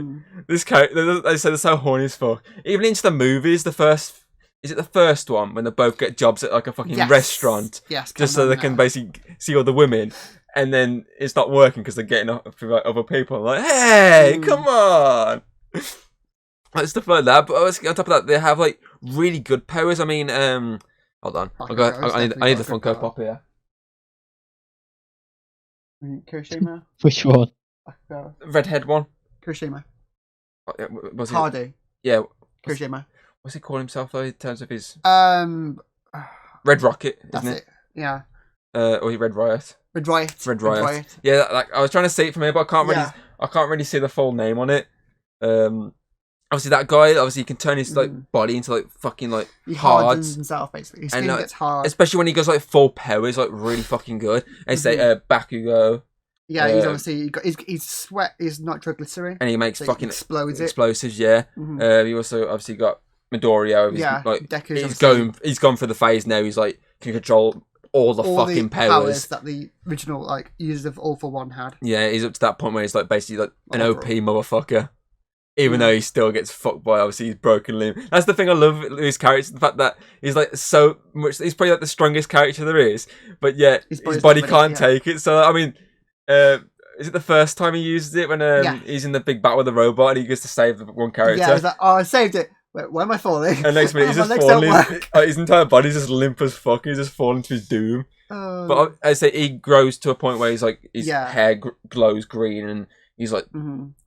this character. They say they're so horny as fuck. Even into the movies, the first. Is it the first one when they both get jobs at like a fucking Yes. restaurant? Yes. Just so they can basically see all the women, and then it's not working because they're getting off with like, other people. Like, hey, come on, like stuff like that. But on top of that, they have like really good powers. I mean, hold on, Fucking I need the got a good Funko power. Pop here. Kirishima. Which one? Redhead one. Kirishima. Was it? Hardy. Yeah. Kirishima. What's he call himself though in terms of his That's Red Rocket, isn't it? it. Yeah. Or Red Riot. Red Riot. Red Riot. Yeah, like I was trying to see it from here, but Yeah. I can't really see the full name on it. Obviously that guy, obviously he can turn his like body into like fucking like He hard, hardens himself basically. His skin And, gets hard. especially when he goes like full power, is like really fucking good. And say Bakugo, Yeah, he's obviously his sweat is nitroglycerin. and he makes So he fucking explodes it. explosives. Yeah. Mhm. He also obviously got Midoriya. He's, Yeah, like Deku's he's obviously- he's gone for the phase now. He's like can control all the All fucking the powers. that the original like users of All for One had. Yeah, he's up to that point where he's like basically like an Oh, OP motherfucker. Even though he still gets fucked by obviously his broken limb. That's the thing I love with his character, the fact that he's like so much he's probably like the strongest character there is, but yet his body can't take it. So I mean is it the first time he uses it when he's in the big battle with the robot and he gets to save the one character? Yeah, he's like, oh, I saved it. Wait, why am I falling? And next minute he's My just legs don't falling. work. His entire body's just limp as fuck. He's just falling to his doom. But I say he grows to a point where he's like his hair glows green and he's like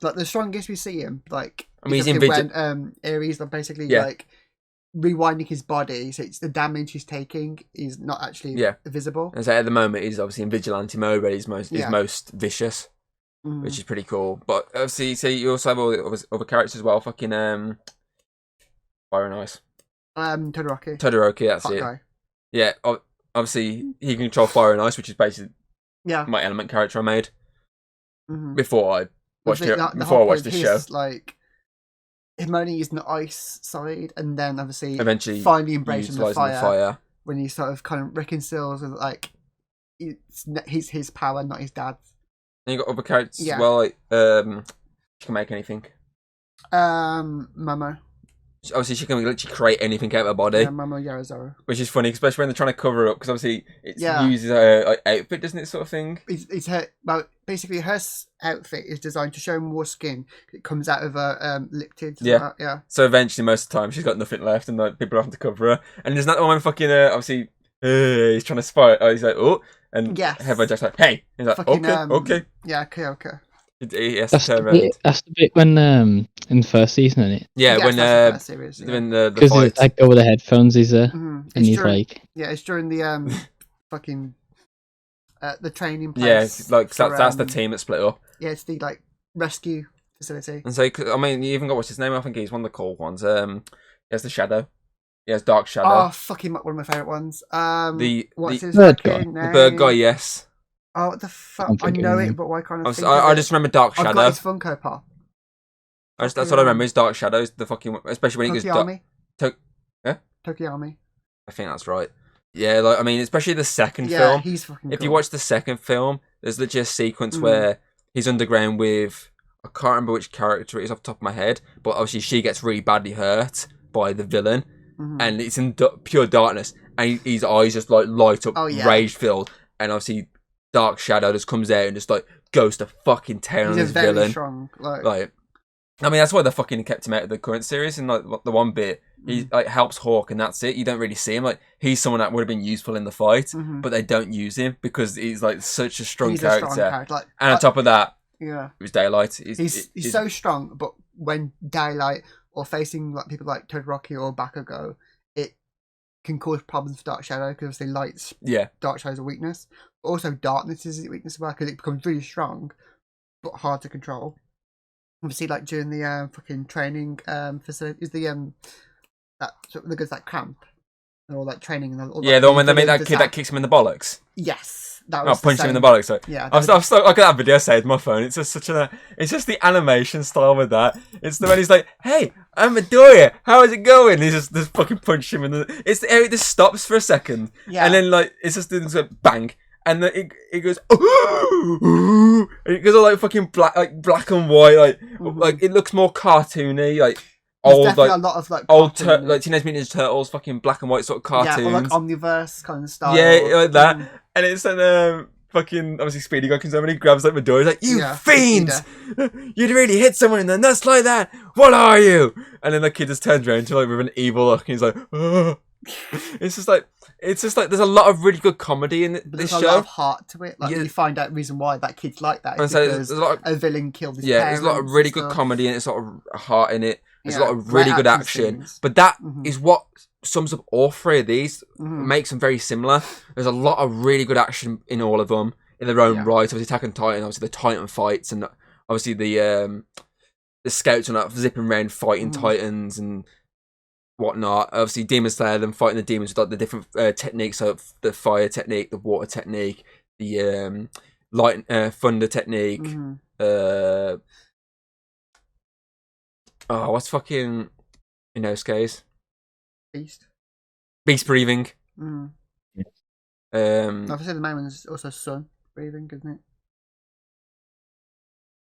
like the strongest we see him. Like I mean, he's when Ares are basically like rewinding his body, so it's the damage he's taking is not actually visible. And so at the moment he's obviously in vigilante mode, but he's most vicious, which is pretty cool. But obviously, so you also have all the other characters as well. Fucking Fire and Ice. Todoroki, that's it. Guy. Yeah, obviously he can control Fire and Ice, which is basically my element character I made before I watched this show. Like him only using the ice side, and then obviously eventually finally embracing the utilising fire when he sort of kind of reconciles with like it's his power, not his dad's. And you got other characters as well, like she can make anything. Momo. Obviously, she can literally create anything out of her body. Yeah, Momo Yarazoro. Which is funny, especially when they're trying to cover her up, because obviously it uses her like, outfit, doesn't it, sort of thing? It's her. Well, basically, her outfit is designed to show more skin. It comes out of her lip tids. Yeah. Yeah. So eventually, most of the time, she's got nothing left, and like people are having to cover her. And there's that one when fucking obviously he's trying to spy. He's like, oh, and Heather Jack's like, hey. He's like, fucking, okay. Yeah, okay. He has to turn around. That's the bit when in the first season, isn't it? Yeah, when the first series, when the because fight. like over the headphones, he's and he's like, it's during the fucking the training place. Yeah, it's like that's the team that split up. Yeah, it's the like rescue facility. And so I mean, you even got what's his name? I think he's one of the cool ones. He has the Shadow. He has Dark Shadow. Oh, fucking one of my favourite ones. What's his bird guy? name? The bird guy, yes. Oh, what the fuck! I know it, but why can't I? I just remember Dark Shadow. I've got his Funko Pop. That's what I remember. Is Dark Shadows the fucking especially when he goes Tokiyami. Yeah, Tokiyami. I think that's right. Yeah, like I mean, especially the second Yeah, film. he's fucking If cool. you watch the second film, there's legit a sequence Mm. where he's underground with, I can't remember which character it is off the top of my head, but obviously she gets really badly hurt by the villain, Mhm. and it's in pure darkness, and his eyes just like light up, Oh, yeah. rage filled, and obviously Dark Shadow just comes out and just like goes to fucking town on He's a this very villain. strong, like I mean, that's why they fucking kept him out of the current series. And like the one bit, he like helps Hawk, and that's it. You don't really see him. Like he's someone that would have been useful in the fight, but they don't use him because he's like such a strong he's character. a strong character. Like, And on top of that, yeah, it was Daylight. he's so strong, but when Daylight or facing like people like Todoroki or Bakugo, it can cause problems for Dark Shadow because obviously light's Dark Shadow's a weakness. But also darkness is a weakness as well because it becomes really strong, but hard to control. Obviously, like during the fucking training facility, is the that the goes that camp, they're all like training and all. Yeah, the one when they make that kid that kicks him in the bollocks. Yes, that was. Punch him in the bollocks. Sorry. Yeah, I'm still look at that video saved on my phone. It's just it's just the animation style with that. It's the when he's like, "Hey, I'm Midoriya. How is it going?" He's just fucking punch him in the. It just stops for a second, and then like it's just doing like bang. And then it goes, and it goes all like fucking black and white, like it looks more cartoony, like there's definitely a lot of like old like Teenage Mutant Ninja Turtles, fucking black and white sort of cartoons. Yeah, or like Omniverse kind of style. Yeah, like that. And it's fucking obviously Speedy guy comes over and he grabs like Midoriya, he's like, "You fiends! You'd really hit someone in the nuts like that? What are you?" And then the kid just turns around to like with an evil look, and he's like, "Oh." It's just like there's a lot of really good comedy in this show. There's a lot of heart to it. Like you find out the reason why that kid's like that. And so there's a villain killed his parents. there's a lot of really good comedy and there's a lot of heart in it. There's a lot of great really good action. scenes. But that is what sums up all three of these, makes them very similar. There's a lot of really good action in all of them in their own right. Obviously Attack on Titan, obviously the Titan fights, and obviously the scouts and that zipping around fighting Titans and whatnot. Obviously Demon Slayer, them fighting the demons with like the different techniques, so the fire technique, the water technique, the light thunder technique. What's fucking Inosuke's? Beast breathing. Obviously the main one's also sun breathing, isn't it?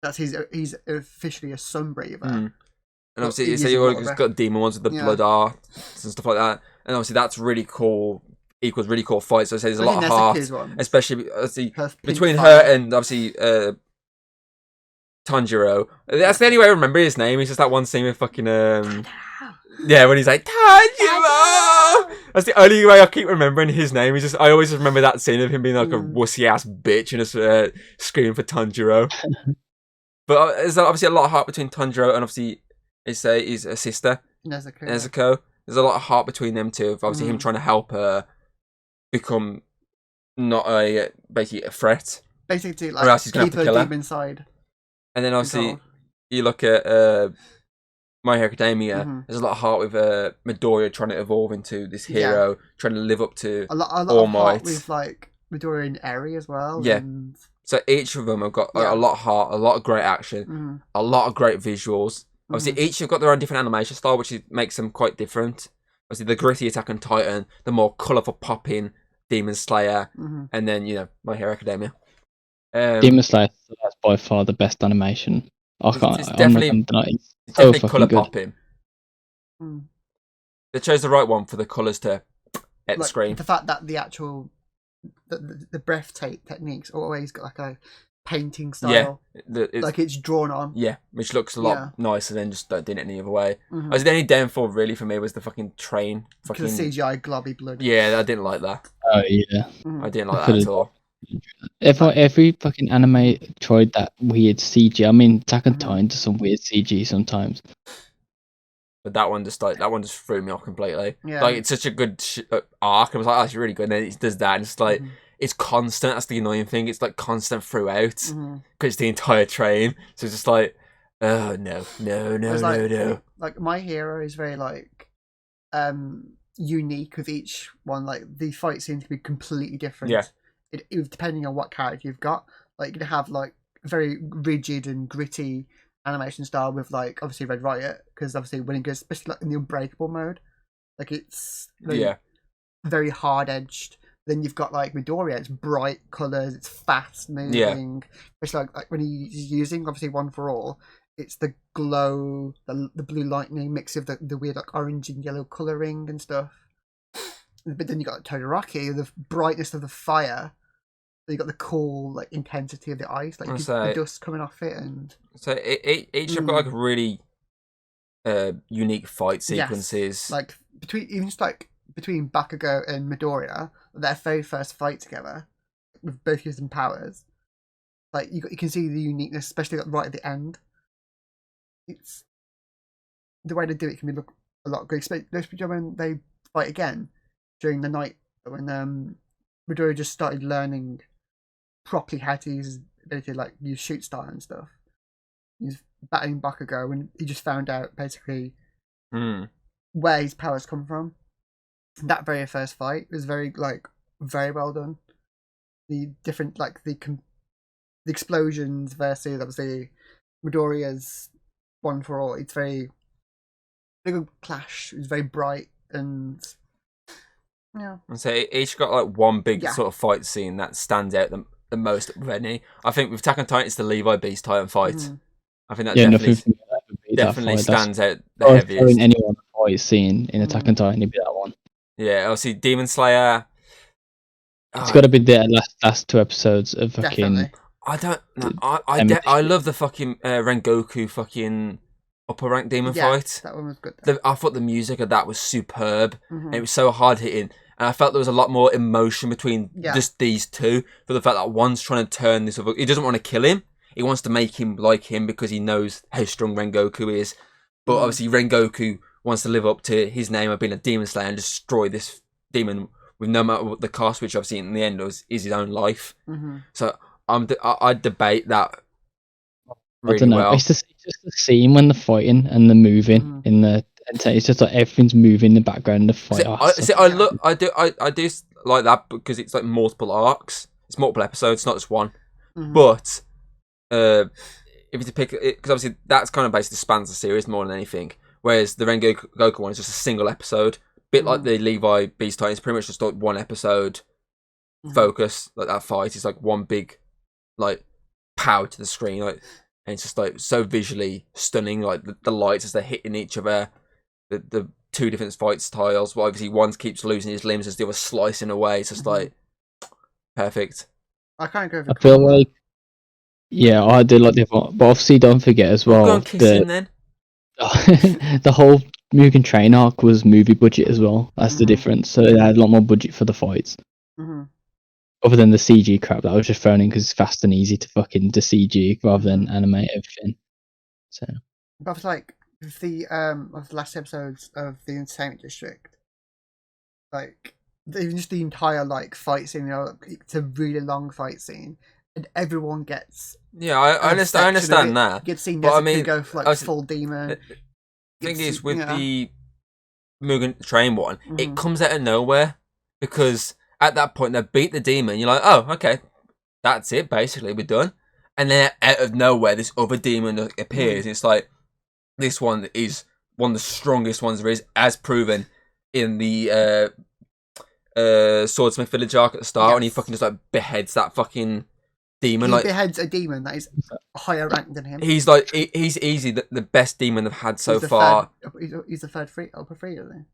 That's he's officially a sun breather. And obviously, he's got demon ones with the blood arts and stuff like that. And obviously, that's really cool. Equals really cool fights. So I say there's a lot of heart, especially between her and obviously Tanjiro. That's the only way I remember his name. It's just that one scene with fucking when he's like Tanjiro. That's the only way I keep remembering his name. I always just remember that scene of him being like a wussy ass bitch and just screaming for Tanjiro. But there's obviously a lot of heart between Tanjiro and obviously his a sister Nezuko. There's a lot of heart between them two. Obviously, him trying to help her become not basically a threat. Basically, or else he's gonna have to kill her. Inside. And then obviously, you look at My Hero Academia. There's a lot of heart with Midoriya trying to evolve into this hero, trying to live up to a lot All of Might. heart with like Midoriya and Eri as well. Yeah. And... So each of them have got a lot of heart, a lot of great action, a lot of great visuals. Obviously, each have got their own different animation style, which makes them quite different. Obviously, the gritty Attack on Titan, the more colourful popping Demon Slayer, and then, My Hero Academia. Demon Slayer, that's by far the best animation. It's definitely colour popping. They chose the right one for the colours to hit the screen. The fact that the actual the breath techniques always got like a painting style. Yeah, like it's drawn on. Yeah, which looks a lot nicer than just doing it any other way. The only downfall really for me was the fucking train. Fucking CGI globby blood. Yeah, I didn't like that. Oh yeah, I didn't like that at all. Every fucking anime tried that weird CG. I mean, Attack on Titan does some weird CG sometimes. But that one just threw me off completely. Yeah. Like it's such a good arc. I was like, oh, it's really good. And then it does that, and it's like it's constant. That's the annoying thing. It's like constant throughout because it's the entire train. So it's just like, oh no. Like My Hero is very like unique with each one. Like the fight seems to be completely different. Yeah. It depending on what character you've got. Like you can have like very rigid and gritty animation style with like obviously Red Riot, because obviously when it goes, especially like in the Unbreakable mode, like it's really very hard edged. Then you've got like Midoriya, it's bright colours, it's fast moving. Especially like when he's using obviously One for All, it's the glow, the blue lightning mix of the weird like orange and yellow colouring and stuff. But then you got Todoroki, the brightness of the fire. Then you got the cool like intensity of the ice, like the dust coming off it, and so each have got like really unique fight sequences. Yes. Like between Bakugo and Midoriya, their very first fight together, with both using powers. Like you can see the uniqueness, especially like, right at the end. It's the way they do it can be look a lot good, especially when they fight again during the night when Midoriya just started learning properly how to use his ability, like use shoot star and stuff. He's battling Bakugo, and he just found out basically where his powers come from. That very first fight was very well done. The different like the explosions versus obviously Midoriya's One for All. It's very big clash. It's very bright and yeah. And so each got like one big sort of fight scene that stands out the most of any. I think with Attack on Titan, it's the Levi Beast Titan fight. I think that definitely stands out the heaviest. Anyone fight scene in Attack on Titan, it'd be that one. Yeah, obviously Demon Slayer. It's got to be the last 2 episodes of fucking. Definitely. I don't. No, I love the fucking Rengoku fucking upper rank demon fight. That one was good. I thought the music of that was superb. And it was so hard hitting, and I felt there was a lot more emotion between just these two. For the fact that one's trying to turn this other, he doesn't want to kill him. He wants to make him like him because he knows how strong Rengoku is. But obviously Rengoku wants to live up to his name of being a demon slayer and destroy this demon with no matter what the cost, which obviously in the end is his own life. So I debate that really I don't know. well. It's just the scene when they're fighting and they're moving in the. It's just like everything's moving in the background of the fight. I do like that because it's like multiple arcs. It's multiple episodes, not just one. But if you to pick it, because obviously that's kind of basically spans the series more than anything. Whereas the Rengoku one is just a single episode, bit like the Levi Beast Titan. It's pretty much just like one episode focus. Like that fight is like one big, like power to the screen. Like, and it's just like so visually stunning. Like the lights as they're hitting each other. The 2 different fight styles. Well, obviously one keeps losing his limbs as the other slicing away. It's just like perfect. I can't go. I feel like. Yeah, I do like the other one, but obviously don't forget as well. Go and kiss him then. The whole Mugen Train arc was movie budget as well. That's the difference. So they had a lot more budget for the fights. Other than the CG crap that I was just thrown in because it's fast and easy to fucking do CG rather than animate everything. So, but like the last episodes of the Entertainment District, like even just the entire like fight scene, it's a really long fight scene. And everyone gets. Yeah, I understand that. You get to see but I mean, go for like full demon. The thing is, with the Mugen Train one, it comes out of nowhere because at that point they beat the demon. You're like, oh, okay, that's it. Basically, we're done. And then out of nowhere, this other demon appears. And it's like this one is one of the strongest ones there is, as proven in the Swordsmith Village arc at the start, and he fucking just like beheads that fucking. Demon, he beheads a demon that is higher ranked than him. He's like he's easy the best demon they've had so far. He's the third upper free, isn't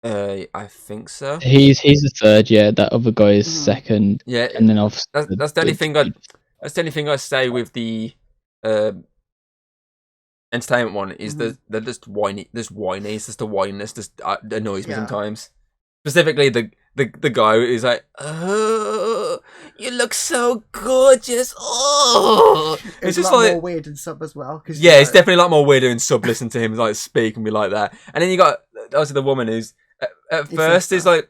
he? I think so. He's the third. Yeah, that other guy is second. Yeah, and then that's the only thing that's the only thing I say with the entertainment one is they're just whiny. There's whiny. It's just the whininess just annoys me sometimes. Specifically the guy who's like, oh, you look so gorgeous. Oh, it's just like more weird in sub as well. Cause it's definitely a lot more weirder in sub. Listen to him like speak and be like that. And then you got obviously the woman who's at first is like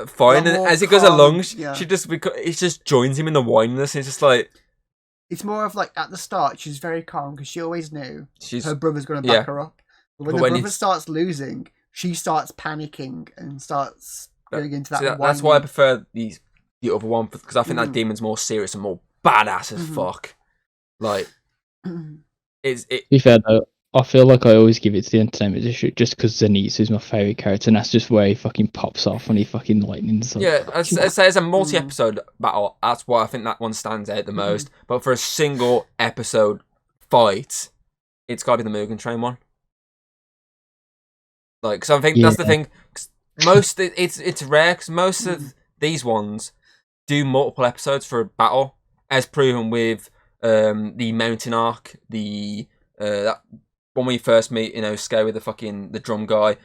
fine, and as it goes along, she just joins him in the whininess. And it's just like it's more of like at the start she's very calm because she always knew her brother's going to back her up. But when the brother starts losing, she starts panicking and starts going into that. That's why I prefer the other one because I think that demon's more serious and more badass as fuck. Like, to be fair though, I feel like I always give it to the entertainment district just because Zenitsu is my favourite character, and that's just where he fucking pops off when he fucking lightnings. Yeah, I'd say as a multi-episode battle, that's why I think that one stands out the most. But for a single episode fight, it's got to be the Mugen Train one. Like, because I think that's the thing. Most it's rare because most of these ones do multiple episodes for a battle, as proven with the mountain arc, the that when we first meet, Scare with the drum guy.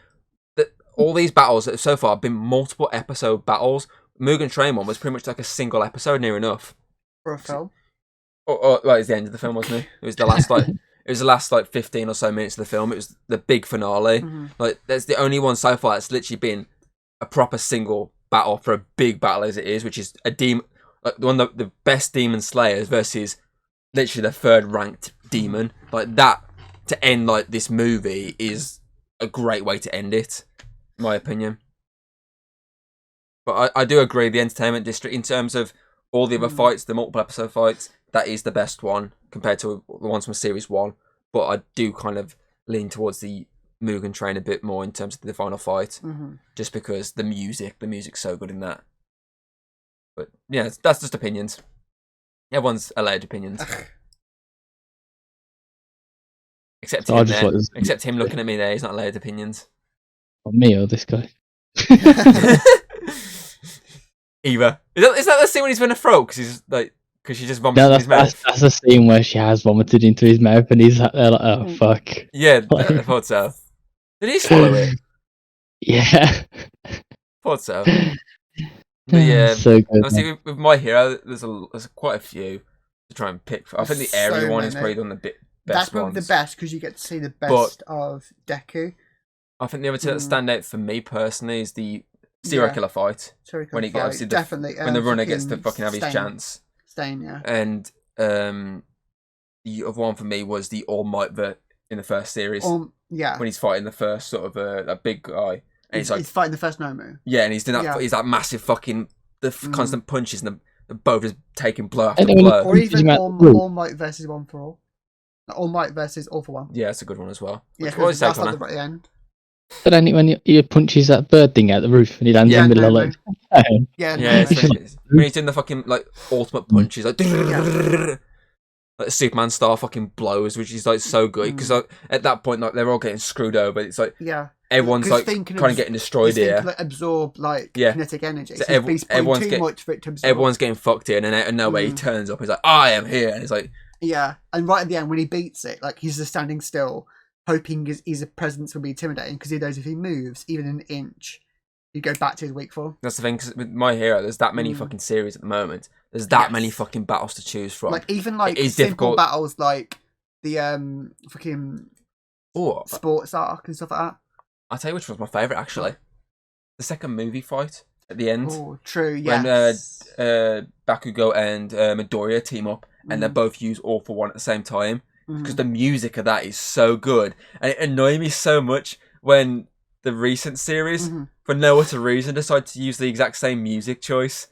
All these battles so far have been multiple episode battles. Mugen Train one was pretty much like a single episode, near enough. For a film. Well, it's the end of the film, wasn't it? It was the last the last 15 or so minutes of the film. It was the big finale. Like, that's the only one so far that's literally been a proper single battle for a big battle as it is, which is a demon, like the best demon slayers versus literally the third ranked demon. Like that to end like this movie is a great way to end it, in my opinion. But I do agree, the entertainment district, in terms of all the other fights, the multiple episode fights, that is the best one compared to the ones from series 1. But I do kind of lean towards the Mugen Train a bit more in terms of the final fight, just because the music's so good in that. But yeah, that's just opinions. Everyone's allowed opinions. Except him there. Except him looking at me there, he's not allowed opinions. Or me or this guy. Either. Is that the scene when he's going to throw? Because she just vomits in his mouth? That's the scene where she has vomited into his mouth and he's like, oh, fuck. Yeah, I thought so. Did he swallow it? Yeah. Thought so. But yeah, so good, obviously with My Hero, there's quite a few to try and pick. I think the Airy one is probably the best That's probably the best because you get to see the best of Deku. I think the other two that stand out for me personally is the serial killer fight. When he gets definitely when the runner gets to fucking have his chance. Stain, yeah. And the other one for me was the All Might in the first series. Yeah. When he's fighting the first sort of that big guy. And he's fighting the first Nomu. Yeah, and he's doing that. Yeah. He's that massive fucking constant punches and the both just taking blow after blow. Or even All Might versus One for All. All Might versus All for One. Yeah, that's a good one as well. Yeah, because that's like the end. But then when he punches that bird thing out the roof and he lands in the middle of yeah, when he's doing the fucking like ultimate punches, like like Superman style fucking blows, which is like so good because at that point like they're all getting screwed over. It's like everyone's like kind of getting destroyed here. Like, absorb kinetic energy. So everyone's getting much for it to absorb. Everyone's getting fucked here, and then out of nowhere he turns up. He's like, I am here, and it's like and right at the end when he beats it, like he's just standing still, hoping his presence will be intimidating because he knows if he moves even an inch, he'd go back to his weak form. That's the thing, because with My Hero, there's that many fucking series at the moment. There's that many fucking battles to choose from. Like even like simple difficult battles, like the fucking sports arc and stuff like that. I'll tell you which was my favourite actually. The second movie fight at the end. Oh, true. Yeah. When Bakugo and Midoriya team up, and they both use All for One at the same time. Because the music of that is so good, and it annoyed me so much when the recent series, for no other reason, decided to use the exact same music choice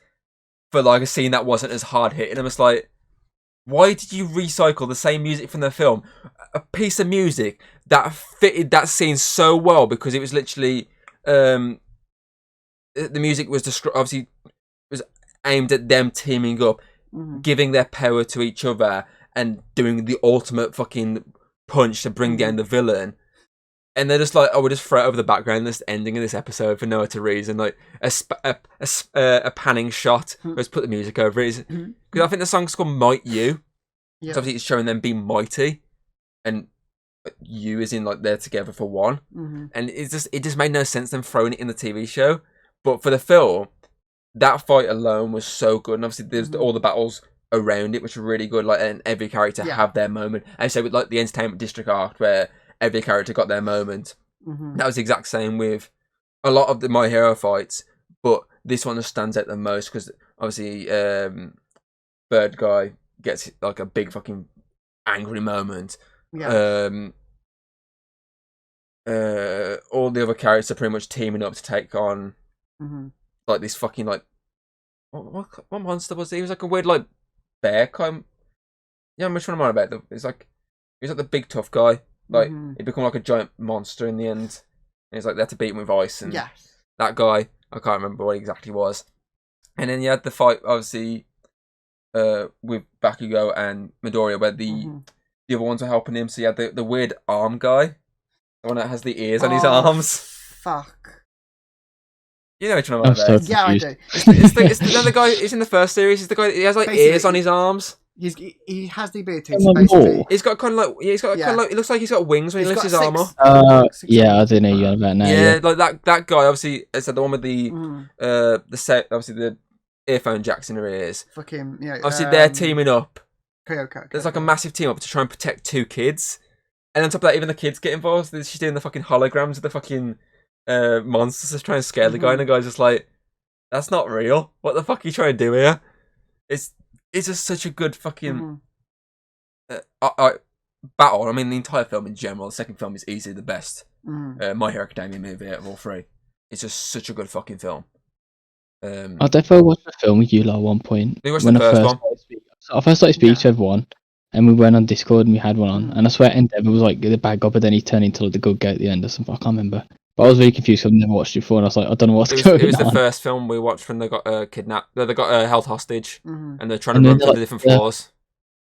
for like a scene that wasn't as hard hitting. I'm just like, why did you recycle the same music from the film? A piece of music that fitted that scene so well because it was literally the music was obviously was aimed at them teaming up, giving their power to each other, and doing the ultimate fucking punch to bring down the villain. And they're just like, we'll just throw it over the background, this ending of this episode for no other reason. Like a panning shot, let's put the music over it. Because I think the song's called Might You. Yeah. So obviously it's showing them being mighty. And you is in like they're together for one. And it just made no sense them throwing it in the TV show. But for the film, that fight alone was so good. And obviously there's all the battles around it, which are really good, like, and every character have their moment. And so with like the entertainment district arc where every character got their moment, that was the exact same with a lot of the My Hero fights, but this one just stands out the most because obviously Bird Guy gets like a big fucking angry moment. All the other characters are pretty much teaming up to take on like this fucking like what monster was he? He was like a weird like bear kind. Yeah, which one am I about? He's like the big tough guy. like Mhm. he become like a giant monster in the end. And it's like they had to beat him with ice, and Yes. that guy, I can't remember what he exactly was. And then you had the fight, obviously, with Bakugo and Midoriya, where the other ones were helping him. So you had the weird arm guy, the one that has the ears on his arms. Fuck. You know which one I'm I'm about. so Yeah, I confused. do. It's the other guy. He's in the first series. He's the guy. He has like Basically, ears on his arms. He has the ability Come to on, basically. more. He's got kind of like kind of like, it looks like he's got wings when he lifts his arm up. Yeah, I don't know you about now. Yeah, like that guy. Obviously, it's the one with the obviously the earphone jacks in her ears. Fucking yeah. Obviously, they're teaming up. Kyoko. There's like a massive team up to try and protect 2 kids, and on top of that, even the kids get involved. She's doing the fucking holograms of the fucking monsters to try and scare the guy, and the guy's just like, "That's not real. What the fuck are you trying to do here?" It's just such a good fucking battle. I mean, the entire film in general. The second film is easily the best My Hero Academia movie out of all 3. It's just such a good fucking film. I definitely watched a film with you like, at one point. We watched the first one. I first started speaking to everyone, and we went on Discord and we had one on. And I swear Endeavour was like the bad guy, but then he turned into like the good guy at the end or something. I can't remember. But I was really confused because I've never watched it before, and I was like, I don't know what's going on. It was the first film we watched when they got kidnapped. They got held hostage, and they're trying And to then run through the different floors.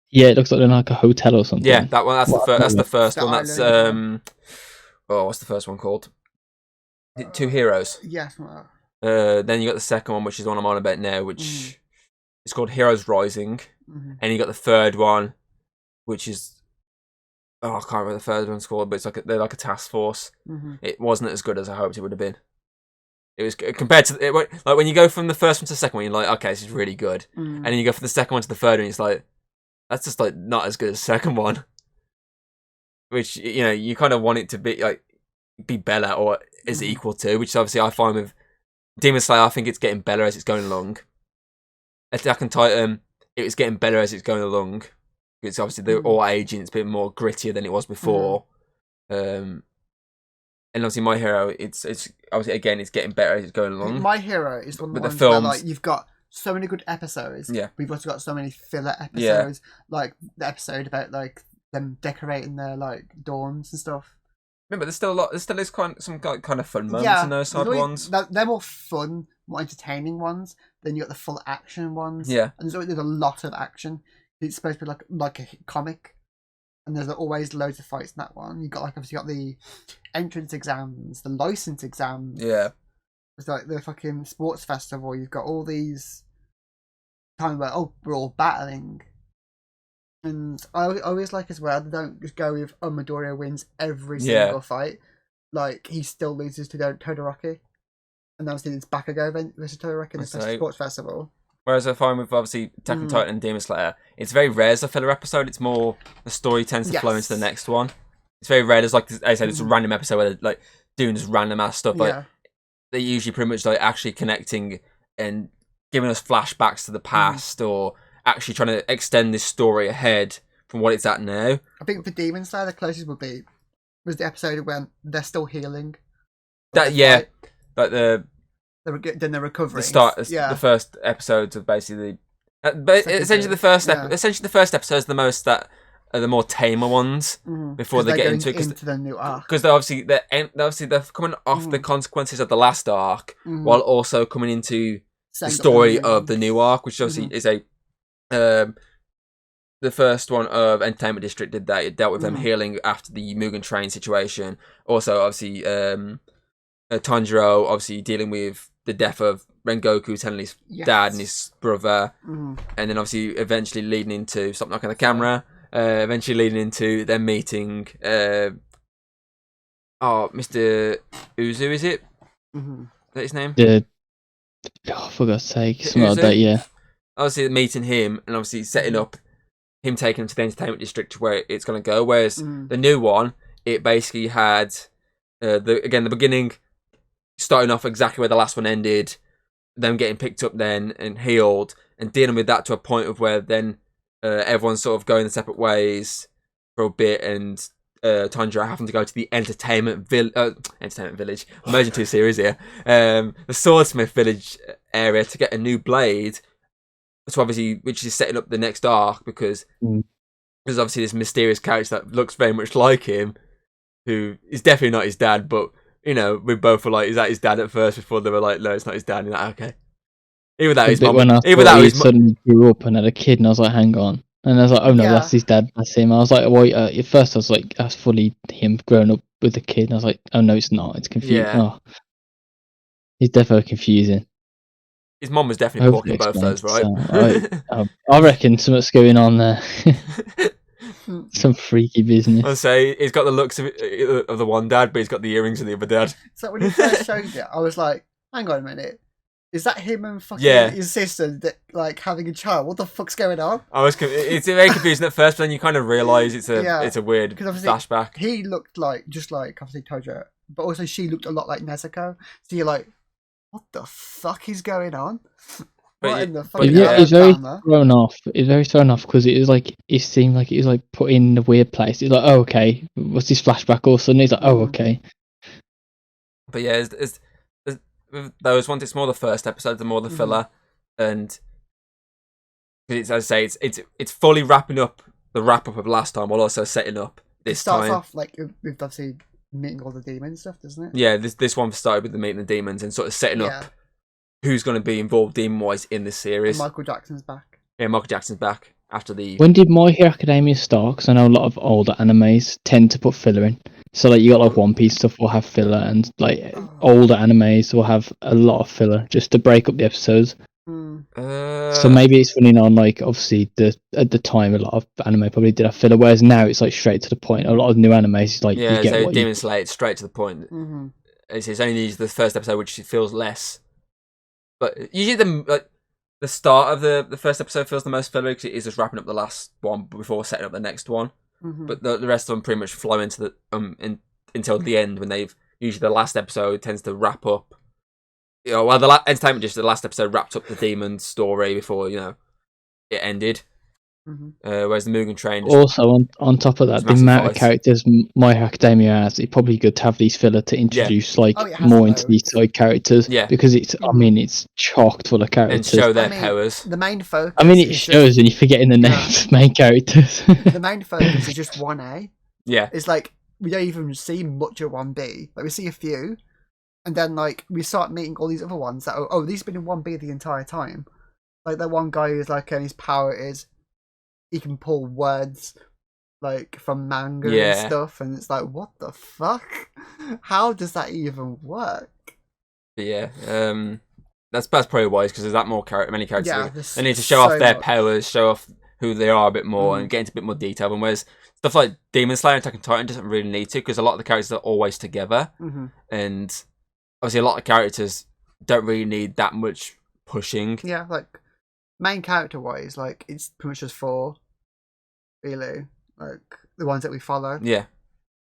Yeah, it looks like they're in like a hotel or something. Yeah, that one. That's the first The one. That's island, what's the first one called? Two Heroes. Yes. Well, Then you got the second one, which is the one I'm on about now, which is called Heroes Rising, and you got the third one, which is I can't remember what the third one's called, but it's they're like a task force. It wasn't as good as I hoped it would have been. It was compared to like when you go from the first one to the second one, you're like, okay, this is really good, and then you go from the second one to the third one, it's like that's just like not as good as the second one. Which you kind of want it to be better or is equal to, which obviously I find with Demon Slayer, I think it's getting better as it's going along. Attack on Titan, it was getting better as it's going along. It's obviously they're all aging, it's a bit more grittier than it was before. And obviously My Hero, it's obviously again it's getting better as it's going along. My Hero is one of the But ones the where films- like you've got so many good episodes. Yeah. We've also got so many filler episodes. Like the episode about like them decorating their like dorms and stuff. Remember, there's still a lot. There still is some kind of fun moments in those type of ones. They're more fun, more entertaining ones. Then you got the full action ones. Yeah. And there's a lot of action. It's supposed to be like a comic, and there's always loads of fights in that one. You got obviously got the entrance exams, the license exams. Yeah. It's like the fucking sports festival. You've got all these times where we're all battling. And I always like as well, they don't just go with Midoriya wins every single fight. Like, he still loses to Todoroki. And obviously it's Bakugo versus Todoroki in the sports festival. Whereas I find with obviously Attack on Titan and Demon Slayer, it's very rare as a filler episode. It's more the story tends to flow into the next one. It's very rare. There's like I said, it's a random episode where they're like doing just random ass stuff. Like they're usually pretty much like actually connecting and giving us flashbacks to the past or actually trying to extend this story ahead from what it's at now. I think for Demon Slayer, the closest would be was the episode when they're still healing. Like then they're recovering. The first episodes of basically, but essentially the first episodes are the most that are the more tamer ones before they get into the new arc. Because they're coming off the consequences of the last arc while also coming into the story of the new arc, which obviously is the first one of Entertainment District did that. It dealt with them healing after the Mugen Train situation. Also, obviously, Tanjiro obviously dealing with the death of Rengoku, telling his dad and his brother, and then obviously eventually leading into Stop Knocking the Camera. Eventually leading into them meeting Mr. Uzu, is it? Is that his name? For God's sake, something like that, yeah. Obviously meeting him and obviously setting up him taking him to the Entertainment District where it's going to go, whereas the new one, it basically had the beginning starting off exactly where the last one ended, them getting picked up then and healed and dealing with that to a point of where then everyone's sort of going their separate ways for a bit, and Tanjiro having to go to the Entertainment Village, merging two series here, the Swordsmith Village area to get a new blade. So obviously, which is setting up the next arc because there's obviously this mysterious character that looks very much like him who is definitely not his dad, but you know, we both were like, is that his dad at first before they were like, no, it's not his dad. And like, okay. Either that The his bit mum. when I Either thought that he his mum. suddenly grew up and had a kid, and I was like, hang on. And I was like, oh no, Yeah. that's his dad, that's him. I was like, well, at first I was like, that's fully him growing up with the kid. And I was like, oh no, it's not. It's confusing. Yeah. Oh, he's definitely confusing. His mum was definitely Hopefully porking both explains those, right? itself. I reckon something's going on there. Some freaky business. I'll say he's got the looks of the one dad, but he's got the earrings of the other dad. So when he first showed it, I was like, hang on a minute. Is that him and fucking Yeah. his sister that, like, having a child? What the fuck's going on? It's very confusing at first, but then you kind of realise it's a weird 'Cause obviously flashback. He looked like, just like, obviously Tojo, but also she looked a lot like Nezuko. So you're like, what the fuck is going on? But What you- in the but fucking yeah, It's very drama? thrown off. It's very thrown off because it was like it seemed like it was like put in a weird place. It's like, oh okay, what's this flashback? All of a sudden, he's like, oh okay. But yeah, it's with those ones, it's more the first episode, the more the filler, and it's, as I say, it's fully wrapping up the wrap up of last time while also setting up It this starts time. off like with obviously meeting all the demon stuff, doesn't it? Yeah, this one started with the meeting the demons and sort of setting Yeah. up who's going to be involved demon wise in this And series. Michael Jackson's back. Yeah, Michael Jackson's back after the. When did My Hero Academia start? Because I know a lot of older animes tend to put filler in. So like you got like One Piece stuff will have filler, and like older animes will have a lot of filler just to break up the episodes. So maybe it's running on like obviously at the time a lot of anime probably did have filler, whereas now it's like straight to the point. A lot of new animes is like Yeah, you get so what Demon you. Slayer, it's straight to the point. Mm-hmm. It's only the first episode which feels less. But usually the start of the first episode feels the most filler because it is just wrapping up the last one before setting up the next one. Mm-hmm. But the rest of them pretty much flow into the until the end when they've usually the last episode tends to wrap up. You know, well, the entertainment just the last episode wrapped up the demon story before it ended. Mm-hmm. Whereas the Mugen Train just, Also, on top of that, It's the massive amount of fights. characters My Hero Academia has, it's probably good to have these filler to introduce like Oh, it has more into these loads. side characters. Yeah. Because it's, I mean, it's chocked full of and characters. show their I mean, powers. The main focus. I mean, it is shows, and you're forgetting the Yeah. names of main characters. the main focus is just 1A. Yeah, It's like we don't even see much of 1B. Like we see a few, and then like we start meeting all these other ones that these have been in 1B the entire time. Like that one guy who's like his power is he can pull words like from manga and Yeah. stuff, and it's like what the fuck? How does that even work? but yeah. That's probably wise because there's that many characters. Yeah, They need to show off so their much. powers, show off who they are a bit more, and get into a bit more detail. And whereas stuff like Demon Slayer and Attack on Titan doesn't really need to because a lot of the characters are always together, Mm-hmm. and obviously a lot of characters don't really need that much pushing. Yeah, like main character wise, like it's pretty much just 4, really. Like the ones that we follow. Yeah,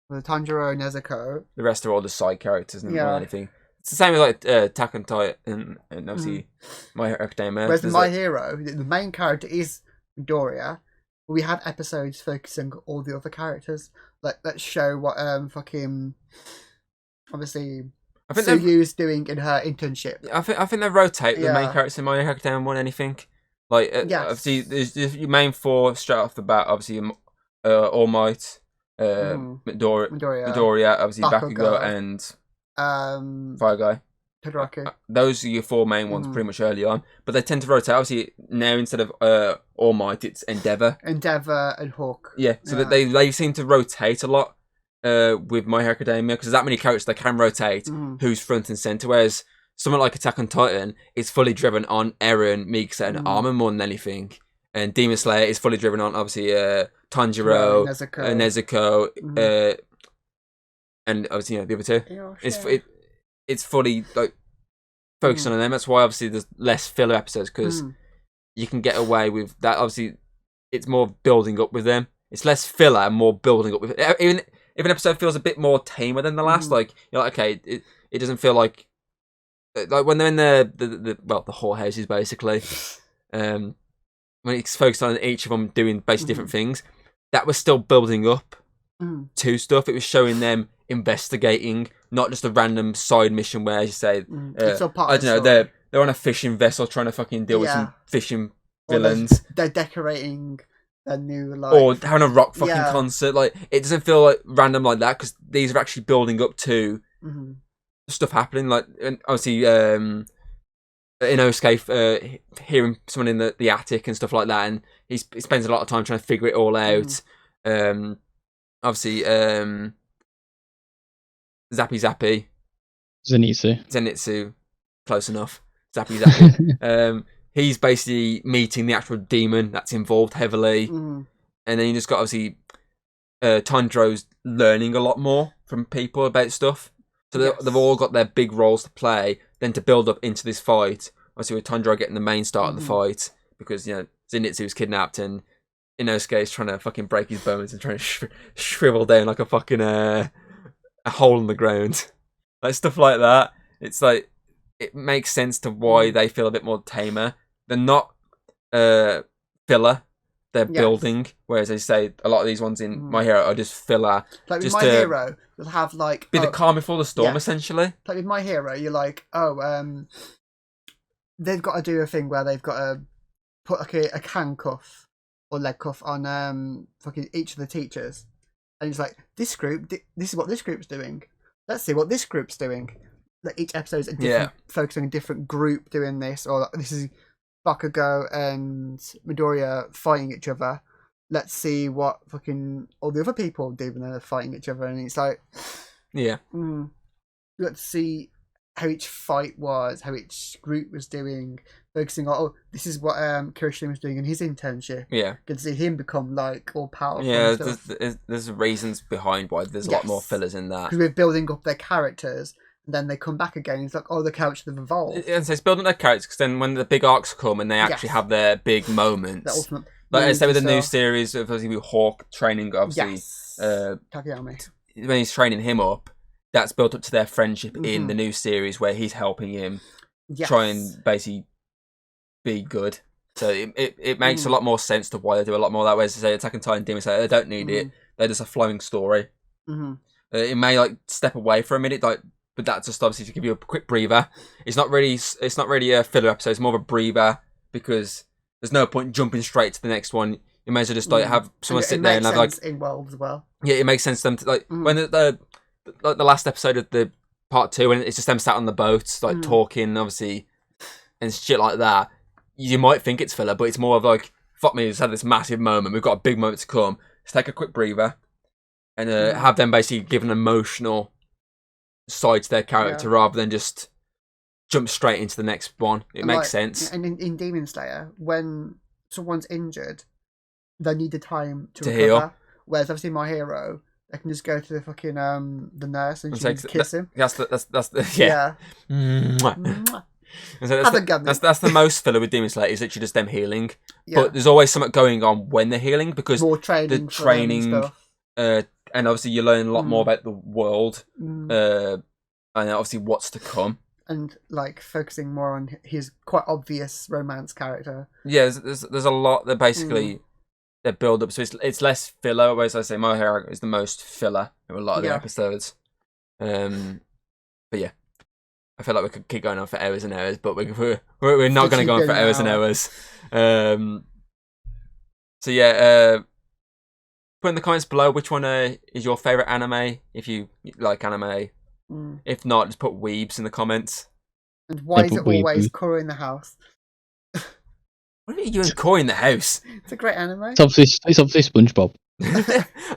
The Tanjiro, Nezuko. the rest are all just side characters and Yeah. not anything. It's the same with like Attack on Titan and obviously My Hero Academia. Whereas There's, My like- Hero, the main character is Midoriya. But we have episodes focusing on all the other characters. Like let's show what fucking obviously I think they've- Suyu's doing in her internship. I think they rotate the main Yeah. characters in My Hero Academia more than anything. Like Yes. obviously, there's your main 4 straight off the bat. Obviously, All Might, Midoriya. Midoriya, obviously Bakugo. Bakugo and Fire Guy. Todoroki. Those are your 4 main ones pretty much early on. But they tend to rotate. Obviously now instead of All Might, it's Endeavor. Endeavor and Hawk. Yeah, so Yeah. that they seem to rotate a lot with My Hero Academia because there's that many characters they can rotate who's front and center. Whereas someone like Attack on Titan is fully driven on Eren, Mikasa, and Armin more than anything. And Demon Slayer is fully driven on obviously Tanjiro, Nezuko. Nezuko, and obviously the other 2. It's fully like focusing on them. That's why obviously there's less filler episodes because you can get away with that. Obviously, it's more building up with them. It's less filler and more building up with it. Even if an episode feels a bit more tamer than the last, like you're like, okay, it doesn't feel like when they're in the whorehouses basically. When it's focused on each of them doing basically different things, that was still building up to stuff. It was showing them investigating, not just a random side mission where, as you say, It's all part I of don't know, the story. they're on a fishing vessel trying to fucking deal with some fishing Or villains. they're decorating a new like or having a rock fucking Yeah. concert. Like, it doesn't feel like random like that because these are actually building up to Mhm. stuff happening. Like, and obviously, in Inosuke, hearing someone in the attic and stuff like that, and he spends a lot of time trying to figure it all out. Obviously, Zappy, Zenitsu, close enough. Zappy. He's basically meeting the actual demon that's involved heavily, Mhm. and then you just got obviously Tanjiro's learning a lot more from people about stuff. So Yes. they've all got their big roles to play. Then to build up into this fight, obviously with Tanjiro getting the main start of the fight because Zenitsu was kidnapped and Inosuke is trying to fucking break his bones and trying to shrivel down like a fucking a hole in the ground, like stuff like that. It's like it makes sense to why they feel a bit more tamer. They're not filler. They're building, whereas they say a lot of these ones in My Hero are just filler. Like with just My Hero, you'll have like be the calm before the storm, essentially. Like with My Hero, you're like, they've got to do a thing where they've got to put like a handcuff or leg cuff on fucking each of the teachers, and it's like this group, this is what this group's doing. Let's see what this group's doing. Like each episode's a different, focusing on a different group doing this, or like, this is Bakugo and Midoriya fighting each other. Let's see what fucking all the other people do when they're fighting each other, and it's like, you got to see how each fight was, how each group was doing, focusing on this is what Kirishima was doing in his internship. Yeah, good to see him become like all powerful. Yeah, and stuff. there's reasons behind why there's a lot more fillers in that because we're building up their characters. And then they come back again. It's like, the characters have evolved. And so it's building their characters because then when the big arcs come and they actually have their big moments, ultimate like I say with the new series of obviously with Hawk training, obviously, Takayami, when he's training him up, that's built up to their friendship in the new series where he's helping him try and basically be good. So it makes a lot more sense to why they do a lot more that way. As I say, Attack on Titan, Demon Slayer, they don't need it. They're just a flowing story. It may like step away for a minute, like. But that's just obviously to give you a quick breather. It's not really a filler episode. It's more of a breather because there's no point jumping straight to the next one. You may as well just like have someone sit there and have like in world as well. Yeah, it makes sense to them to, like when the last episode of the part 2 when it's just them sat on the boat like talking obviously and shit like that. You might think it's filler, but it's more of like fuck me. Just had this massive moment. We've got a big moment to come. Let's take a quick breather and have them basically give an emotional side to their character rather than just jump straight into the next one. It makes sense. And in Demon Slayer, when someone's injured, they need the time to recover. Heal. Whereas obviously My Hero, they can just go to the fucking the nurse and she can kiss him. That's the yeah. Mwah. That's the most filler with Demon Slayer is literally just them healing. But there's always something going on when they're healing because more training, the training and obviously you learn a lot more about the world and obviously what's to come. And like focusing more on his quite obvious romance character. Yeah, there's a lot that basically they build up. So it's less filler, whereas I say My Hero is the most filler of a lot of the episodes. But yeah, I feel like we could keep going on for hours and hours, but we're not going to go on for hours and hours. So yeah. Put in the comments below which one is your favourite anime, if you like anime. If not, just put weebs in the comments. And why is it always Korra in the house? What are you and Korra in the house? It's a great anime. It's obviously SpongeBob.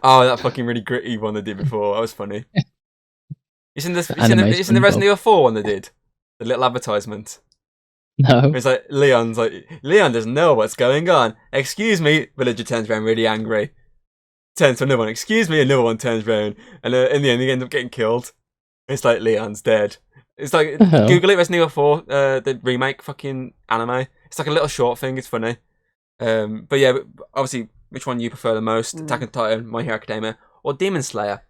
Oh, that fucking really gritty one they did before. That was funny. You seen the Resident Evil 4 one they did? The little advertisement. No. It's like, Leon doesn't know what's going on. Excuse me. Villager turns around really angry. Turns to another one, excuse me, another one turns around, and in the end, they end up getting killed. It's like Leon's dead. It's like, Google it, Resident Evil 4, the remake fucking anime. It's like a little short thing, it's funny. But yeah, obviously, which one you prefer the most? Attack on Titan, My Hero Academia, or Demon Slayer?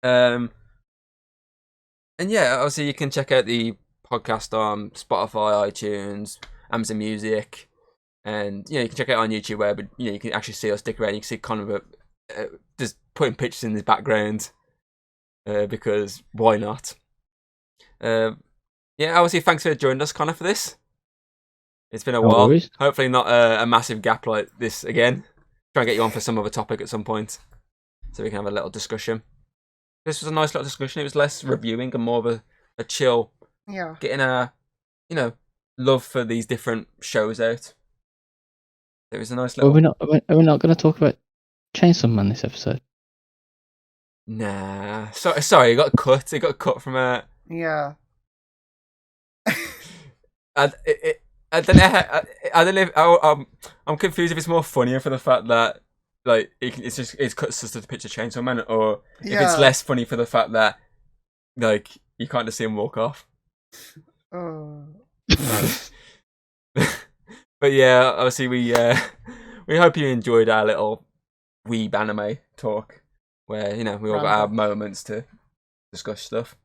And yeah, obviously, you can check out the podcast on Spotify, iTunes, Amazon Music, and you can check it out on YouTube where you can actually see us stick around. You can see Connor just putting pictures in the background because why not? Obviously thanks for joining us, Connor, for this. It's been a while. Worries. Hopefully not a massive gap like this again. try and get you on for some other topic at some point, so we can have a little discussion. This was a nice little discussion. It was less reviewing and more of a chill, Yeah. getting our, love for these different shows out. It was a nice Well, little. are we not going to talk about Chainsaw Man this episode? Nah, sorry, it got cut. It got cut from a. Yeah. I don't know. I don't know. I'm confused if it's more funnier for the fact that like it's cut just to picture Chainsaw Man, or if it's less funny for the fact that like you can't just see him walk off. Oh. But yeah, obviously we hope you enjoyed our little weeb anime talk, where we all got our moments to discuss stuff.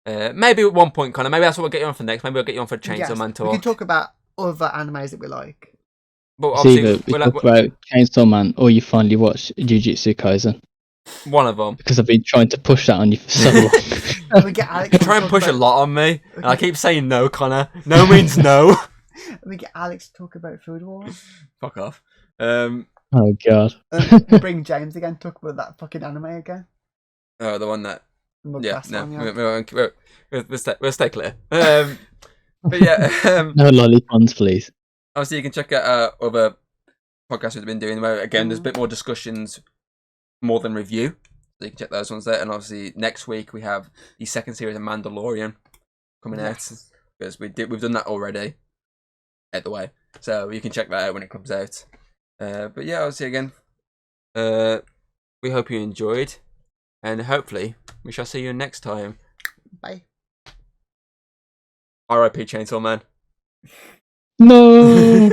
Maybe at one point, Connor. Maybe that's what we'll get you on for next. Maybe we'll get you on for Chainsaw Man talk. We can talk about other animes that we like. But It's obviously, either we talk about Chainsaw Man or you finally watch Jujutsu Kaisen. One of them. Because I've been trying to push that on you for so long. We get Alex. You try and push a lot on me, and I keep saying no, Connor. No means no. We get Alex to talk about Food Wars. Fuck off. Oh god. We bring James again to talk about that fucking anime again. Oh, the one that. Yeah, no, One, we'll stay clear. But yeah, No lollipops, please. obviously you can check out other podcasts we've been doing. Where again, there's a bit more discussions, more than review. So you can check those ones there. And obviously next week we have the second series of Mandalorian coming out, because we've done that already. Out the way, so you can check that out when it comes out. But yeah, obviously again, we hope you enjoyed, and hopefully we shall see you next time. Bye. R.I.P. Chainsaw Man. No.